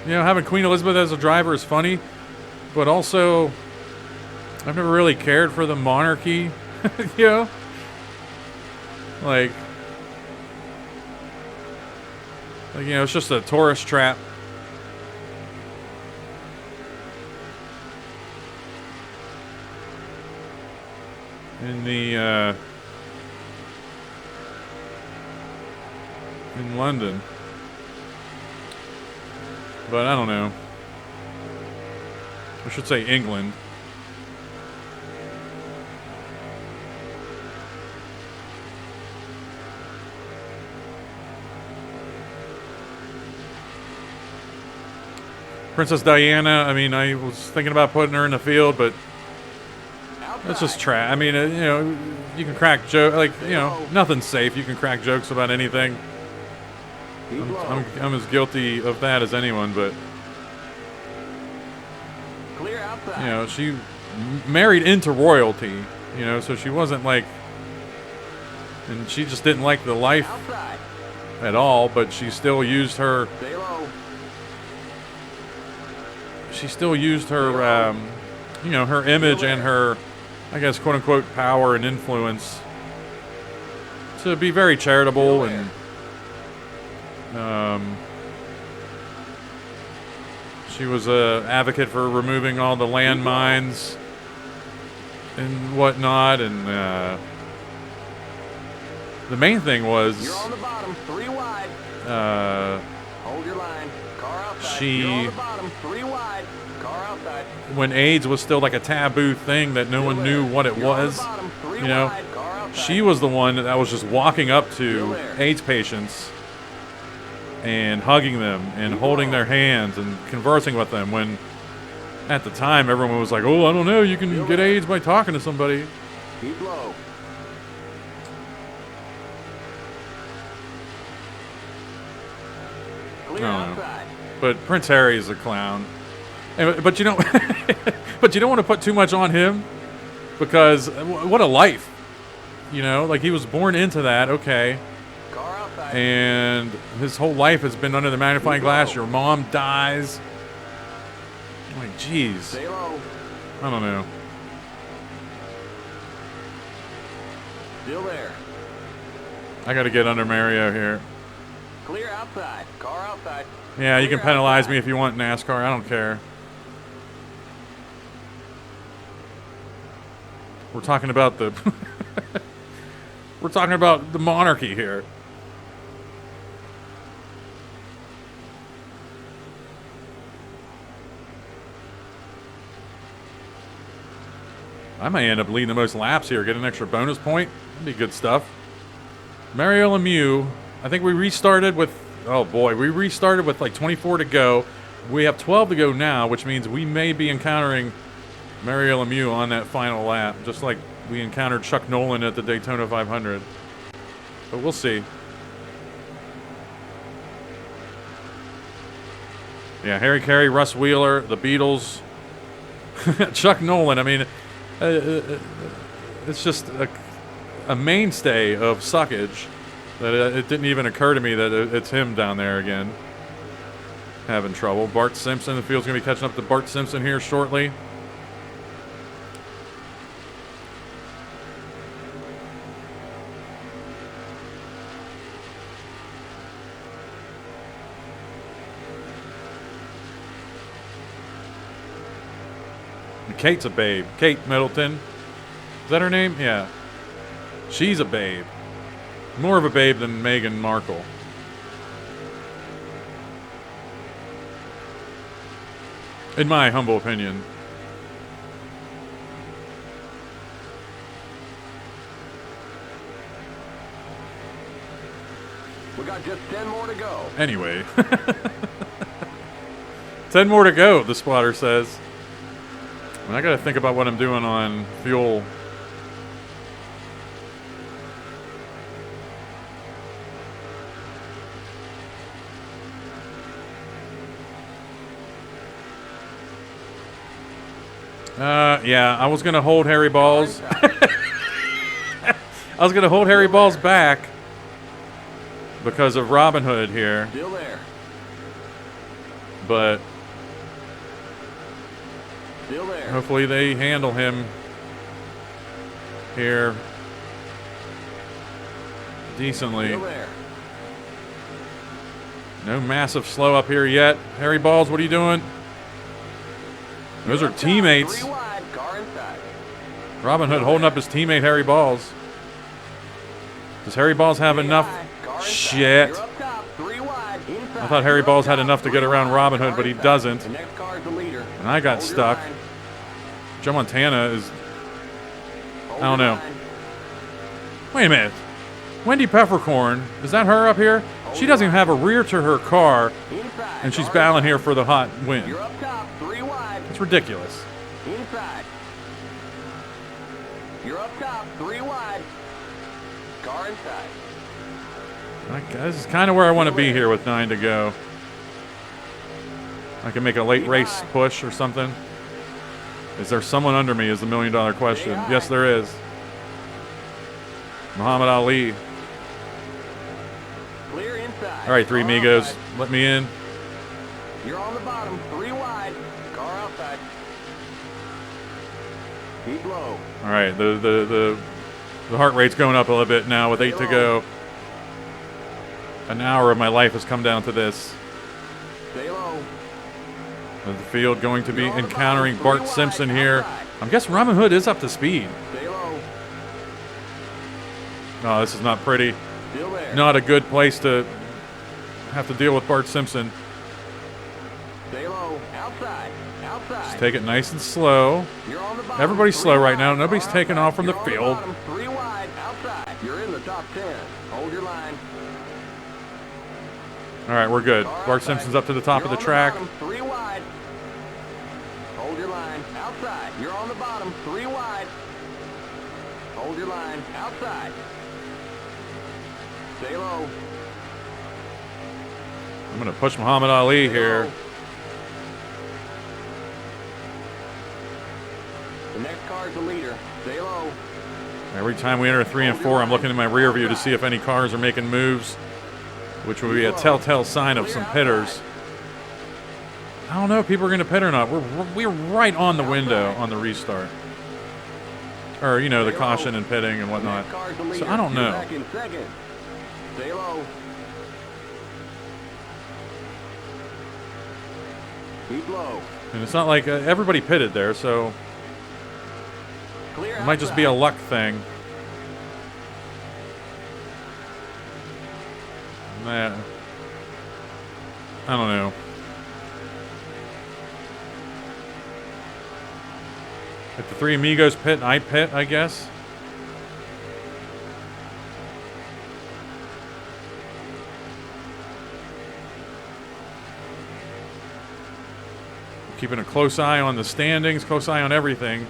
Speaker 5: know, having Queen Elizabeth as a driver is funny, but also I've never really cared for the monarchy, you know? Like, you know, it's just a tourist trap. In the, in London. But I don't know. I should say England. Princess Diana, I mean, I was thinking about putting her in the field, but that's just trash. I mean, you know, you can crack jokes, like, you know, nothing's safe. You can crack jokes about anything. I'm as guilty of that as anyone, but, you know, she married into royalty, you know, so she wasn't like, and she just didn't like the life at all, but she still used her, you know, her image and her, I guess, quote unquote, power and influence to be very charitable and, she was a advocate for removing all the landmines and whatnot, and the main thing was
Speaker 4: You're on the bottom, 3 wide. Hold your line. Car outside.
Speaker 5: She,
Speaker 4: You're on the bottom, 3 wide. Car outside.
Speaker 5: when AIDS was still like a taboo thing that no one knew what it was, you know, she was the one that was just walking up to AIDS patients and hugging them and holding their hands and conversing with them, when at the time everyone was like, oh, I don't know, you can get AIDS by talking to somebody.
Speaker 4: Keep low. Clear outside.
Speaker 5: But Prince Harry is a clown. But you don't but you don't want to put too much on him, because what a life. You know, like, he was born into that, okay. And his whole life has been under the magnifying glass. Your mom dies. I'm like, geez. I don't know.
Speaker 4: Still there.
Speaker 5: I got to get under Mario here.
Speaker 4: Clear outside. Car outside.
Speaker 5: Yeah, you can penalize me if you want, NASCAR. I don't care. We're talking about the we're talking about the monarchy here. I may end up leading the most laps here, get an extra bonus point. That'd be good stuff. Mario Lemieux, I think we restarted with, oh boy, we restarted with like 24 to go. We have 12 to go now, which means we may be encountering Mario Lemieux on that final lap, just like we encountered Chuck Nolan at the Daytona 500. But we'll see. Yeah, Harry Carey, Russ Wheeler, the Beatles, Chuck Nolan. I mean, it's just a mainstay of suckage that it didn't even occur to me that it's him down there again having trouble. Bart Simpson, the field's going to be catching up to Bart Simpson here shortly. Kate's a babe. Kate Middleton. Is that her name? Yeah. She's a babe. More of a babe than Meghan Markle. In my humble opinion.
Speaker 4: We got just 10 more to go.
Speaker 5: Anyway. 10 more to go, the spotter says. I gotta think about what I'm doing on fuel. Yeah, I was gonna hold Harry Balls. I was gonna hold Harry Balls back because of Robin Hood here,
Speaker 4: Still there.
Speaker 5: but
Speaker 4: Still there.
Speaker 5: hopefully they handle him here decently.
Speaker 4: Still there.
Speaker 5: No massive slow up here yet. Harry Balls, what are you doing? Those are teammates.
Speaker 4: 3 wide, car inside.
Speaker 5: Robin Hood holding up his teammate Harry Balls. Does Harry Balls have enough?
Speaker 4: Car inside.
Speaker 5: Shit.
Speaker 4: You're up top, 3 wide, inside.
Speaker 5: I thought Harry
Speaker 4: You're
Speaker 5: Balls
Speaker 4: up
Speaker 5: had
Speaker 4: top,
Speaker 5: enough to
Speaker 4: 3
Speaker 5: get around
Speaker 4: wide,
Speaker 5: Robin Hood,
Speaker 4: car
Speaker 5: but he
Speaker 4: inside.
Speaker 5: doesn't.
Speaker 4: The next car's the leader.
Speaker 5: And I got
Speaker 4: Hold your
Speaker 5: stuck.
Speaker 4: line.
Speaker 5: Joe Montana is...
Speaker 4: Hold
Speaker 5: I don't
Speaker 4: your
Speaker 5: know.
Speaker 4: line.
Speaker 5: Wait a minute. Wendy Peppercorn, is that her up here? She doesn't even have a rear to her car,
Speaker 4: Inside,
Speaker 5: and she's
Speaker 4: car
Speaker 5: battling
Speaker 4: inside.
Speaker 5: here for the hot win.
Speaker 4: You're up top, 3 wide,
Speaker 5: It's ridiculous.
Speaker 4: inside. You're up top, 3 wide, car inside.
Speaker 5: This is kind of where I want to be here with 9 to go. I can make a late race push or something. Is there someone under me is the $1 million question. Yes, there is. Muhammad Ali.
Speaker 4: Clear inside.
Speaker 5: All right, Three
Speaker 4: Car
Speaker 5: Amigos,
Speaker 4: outside.
Speaker 5: let me in.
Speaker 4: You're on the bottom, 3 wide, car outside. Keep low.
Speaker 5: All right, the heart rate's going up a little bit now with 8 to go. An hour of my life has come down to this.
Speaker 4: Stay low.
Speaker 5: The field going to be encountering Bart Simpson here. I'm guessing Robin Hood is up to speed.
Speaker 4: Stay low.
Speaker 5: Oh, this is not pretty.
Speaker 4: Still there.
Speaker 5: Not a good place to have to deal with Bart Simpson.
Speaker 4: Stay low. Outside. Outside.
Speaker 5: Just take it nice and slow.
Speaker 4: You're on the bottom,
Speaker 5: Everybody's
Speaker 4: 3
Speaker 5: slow right
Speaker 4: wide,
Speaker 5: now. Nobody's
Speaker 4: car
Speaker 5: taking
Speaker 4: outside.
Speaker 5: off from the
Speaker 4: You're on
Speaker 5: field.
Speaker 4: bottom, 3 wide, outside. You're in the top 10. Hold your line.
Speaker 5: All right, we're good.
Speaker 4: Car
Speaker 5: Bart
Speaker 4: outside.
Speaker 5: Simpson's up to the top
Speaker 4: You're
Speaker 5: of the
Speaker 4: on
Speaker 5: track.
Speaker 4: bottom, 3 wide. Hold your line. Outside. You're on the bottom, 3 wide. Hold your line. Outside. Stay low.
Speaker 5: I'm going to push Muhammad Ali
Speaker 4: Stay
Speaker 5: here.
Speaker 4: low. The next car's the leader. Stay low.
Speaker 5: Every time we enter 3 and 4, I'm looking in my rear view to see if any cars are making moves, which would be a telltale sign of some pitters. I don't know if people are going to pit or not. We're right on the window on the restart. Or, you know, the caution and pitting and whatnot.
Speaker 4: Next car's the leader.
Speaker 5: So I don't
Speaker 4: You're
Speaker 5: know.
Speaker 4: back in second. Stay low. Keep low.
Speaker 5: And it's not like everybody pitted there, so
Speaker 4: Clear
Speaker 5: it might just be a luck thing. Nah, I don't know. If the Three Amigos pit, I pit, I guess. Keeping a close eye on the standings, close eye on everything.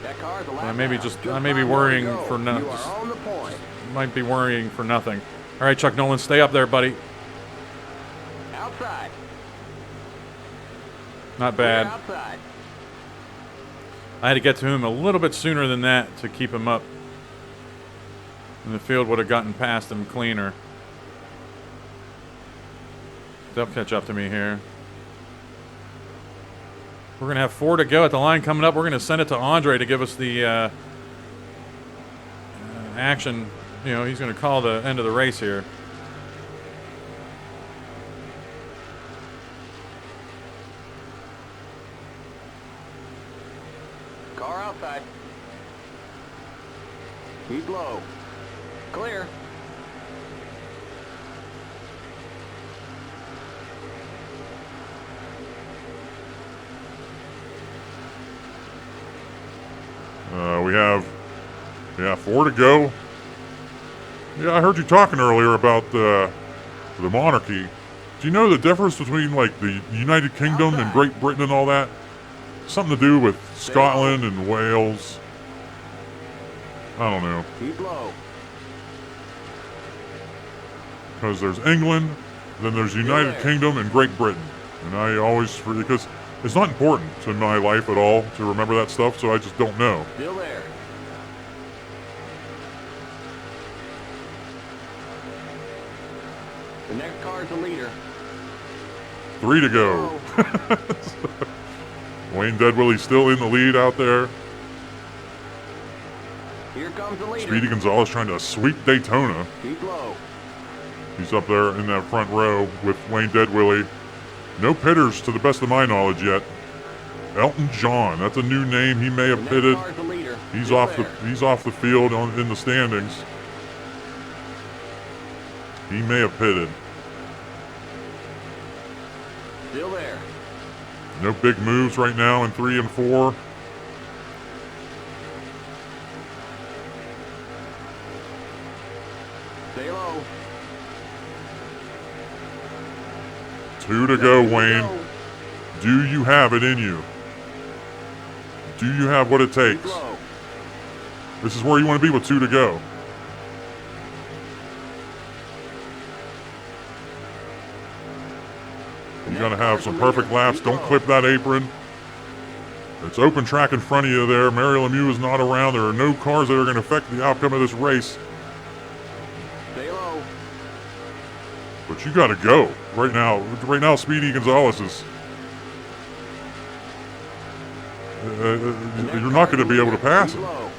Speaker 4: That car's the
Speaker 5: I
Speaker 4: last
Speaker 5: may be
Speaker 4: lap.
Speaker 5: just,
Speaker 4: Just
Speaker 5: I may be
Speaker 4: 5 more to
Speaker 5: worrying
Speaker 4: go.
Speaker 5: for
Speaker 4: You are
Speaker 5: just
Speaker 4: on the point.
Speaker 5: might be worrying for nothing. All right, Chuck Nolan, stay up there, buddy.
Speaker 4: Outside.
Speaker 5: Not
Speaker 4: Clear
Speaker 5: bad.
Speaker 4: outside.
Speaker 5: I had to get to him a little bit sooner than that to keep him up. And the field would have gotten past him cleaner. They'll catch up to me here. We're going to have 4 to go at the line coming up. We're going to send it to Andre to give us the action. You know, he's going to call the end of the race here.
Speaker 4: Car outside. Keep low. Clear.
Speaker 2: We have 4 to go. Yeah, I heard you talking earlier about the monarchy. Do you know the difference between like the United Kingdom and Great Britain and all that? Something to do with Scotland and Wales. I don't know.
Speaker 4: Keep low.
Speaker 2: Because there's England, then there's United Kingdom and Great Britain. And I always, because it's not important to my life at all to remember that stuff, so I just don't know.
Speaker 4: Still there. The next car is the leader.
Speaker 2: 3 to go. Wayne Deadwillie still in the lead out there.
Speaker 4: Here comes the leader.
Speaker 2: Speedy Gonzalez trying to sweep Daytona.
Speaker 4: Keep low.
Speaker 2: He's up there in that front row with Wayne Deadwillie. No pitters to the best of my knowledge yet. Elton John, that's a new name. He may have
Speaker 4: The
Speaker 2: pitted.
Speaker 4: next car is the leader.
Speaker 2: He's
Speaker 4: Still
Speaker 2: off
Speaker 4: there.
Speaker 2: he's off the field in the standings. He may have pitted.
Speaker 4: Still there.
Speaker 2: No big moves right now in 3 and 4.
Speaker 4: Stay low.
Speaker 2: 2 to go,
Speaker 4: There we
Speaker 2: Wayne.
Speaker 4: go.
Speaker 2: Do you have it in you? Do you have what it
Speaker 4: Keep
Speaker 2: takes?
Speaker 4: low.
Speaker 2: This is where you want to be with 2 to go. You got to have some perfect laps. Don't clip that apron. It's open track in front of you there. Mary Lemieux is not around. There are no cars that are going to affect the outcome of this race.
Speaker 4: Stay low.
Speaker 2: But you got to go right now. Right now, Speedy Gonzalez is. You're not going to be able to pass
Speaker 4: Keep
Speaker 2: him.
Speaker 4: low.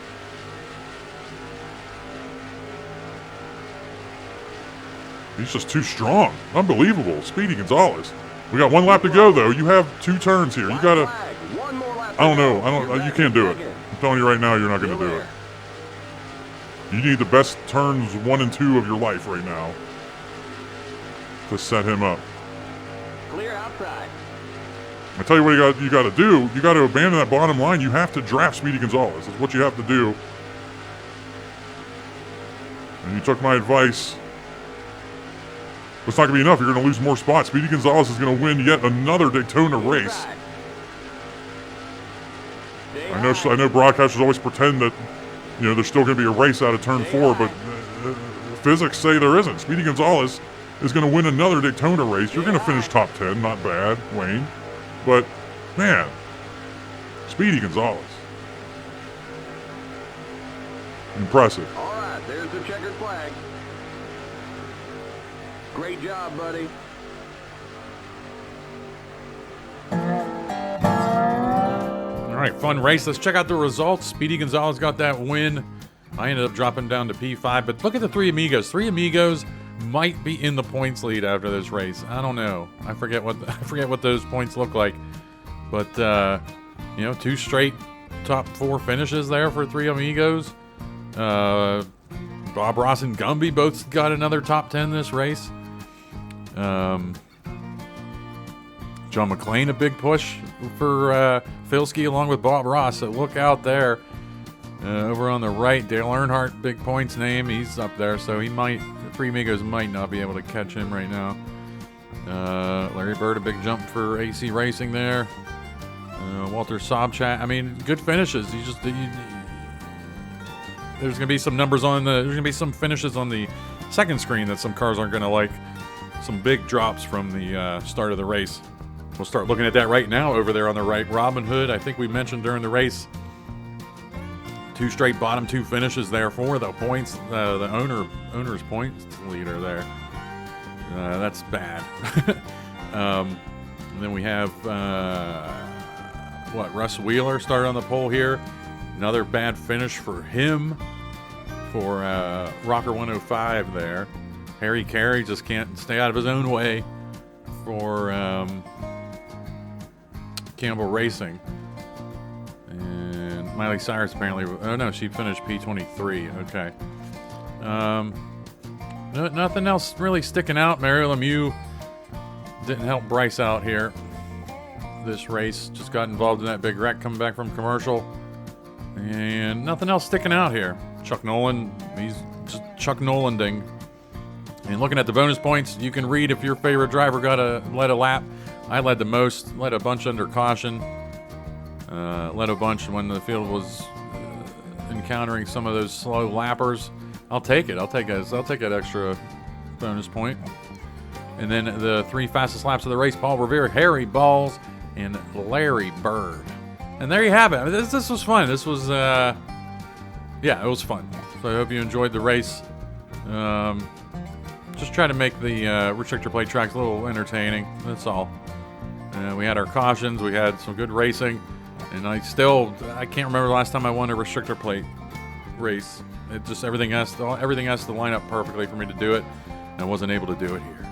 Speaker 2: He's just too strong. Unbelievable. Speedy Gonzalez. We got 1 lap to go, though. You have 2 turns here. You got to.
Speaker 4: Flag. One more lap to
Speaker 2: I don't
Speaker 4: go.
Speaker 2: know.
Speaker 4: You're
Speaker 2: You
Speaker 4: back
Speaker 2: can't
Speaker 4: in
Speaker 2: do it.
Speaker 4: second.
Speaker 2: I'm telling you right now, you're not going to
Speaker 4: Still
Speaker 2: do it.
Speaker 4: there.
Speaker 2: You need the best turns 1 and 2 of your life right now to set him up.
Speaker 4: Clear outside.
Speaker 2: I tell you what you got to do. You got to abandon that bottom line. You have to draft Speedy Gonzalez. That's what you have to do. And you took my advice. It's not going to be enough. You're going to lose more spots. Speedy Gonzalez is going to win yet another Daytona race.
Speaker 4: Inside. Stay
Speaker 2: I know
Speaker 4: high.
Speaker 2: broadcasters always pretend that there's still going to be a race out of turn 4, but physics say there isn't. Speedy Gonzalez is going to win another Daytona race. You're going to finish top 10, not bad, Wayne. But man, Speedy Gonzalez, impressive.
Speaker 4: All right, there's the checkered flag. Great job, buddy.
Speaker 5: All right, fun race. Let's check out the results. Speedy Gonzalez got that win. I ended up dropping down to P5, but look at the 3 Amigos. 3 Amigos might be in the points lead after this race. I don't know. I forget what those points look like, but 2 straight top 4 finishes there for 3 Amigos. Bob Ross and Gumby both got another top 10 this race. John McClane, a big push for Filski along with Bob Ross. So look out there. Over on the right, Dale Earnhardt, big points name. He's up there, so he might. 3 Amigos might not be able to catch him right now. Larry Bird, a big jump for AC Racing there. Walter Sobchat. I mean, good finishes. There's gonna be some numbers on the. There's gonna be some finishes on the second screen that some cars aren't gonna like. Some big drops from the start of the race. We'll start looking at that right now over there on the right. Robin Hood, I think we mentioned during the race. 2 straight bottom 2 finishes there for the points. The owner's points leader there. That's bad. And then we have Russ Wheeler started on the pole here. Another bad finish for him. For Rocker 105 there. Harry Carey just can't stay out of his own way for Campbell Racing. And Miley Cyrus apparently, oh no, she finished P23. Okay. Nothing else really sticking out. Mary Lemieux didn't help Bryce out here. This race just got involved in that big wreck coming back from commercial. And nothing else sticking out here. Chuck Nolan, he's just Chuck Nolanding. And looking at the bonus points, you can read if your favorite driver led a lap. I led the most, led a bunch under caution. Led a bunch when the field was encountering some of those slow lappers. I'll take it. I'll take that extra bonus point. And then the 3 fastest laps of the race, Paul Revere, Harry Balls, and Larry Bird. And there you have it. I mean, this was fun. This was, yeah, it was fun. So I hope you enjoyed the race. Just try to make the restrictor plate tracks a little entertaining. That's all. We had our cautions. We had some good racing. And I can't remember the last time I won a restrictor plate race. It just everything has to line up perfectly for me to do it. And I wasn't able to do it here.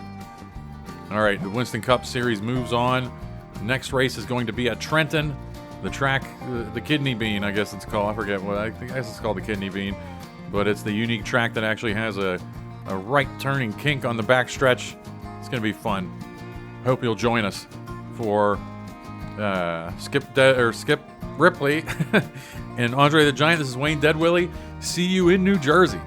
Speaker 5: All right, the Winston Cup Series moves on. Next race is going to be at Trenton. The track, the Kidney Bean, I guess it's called. I forget what. I guess it's called the Kidney Bean. But it's the unique track that actually has a right turning kink on the back stretch. It's going to be fun. Hope you'll join us for Skip Ripley and Andre the Giant. This is Wayne Deadwilly. See you in New Jersey.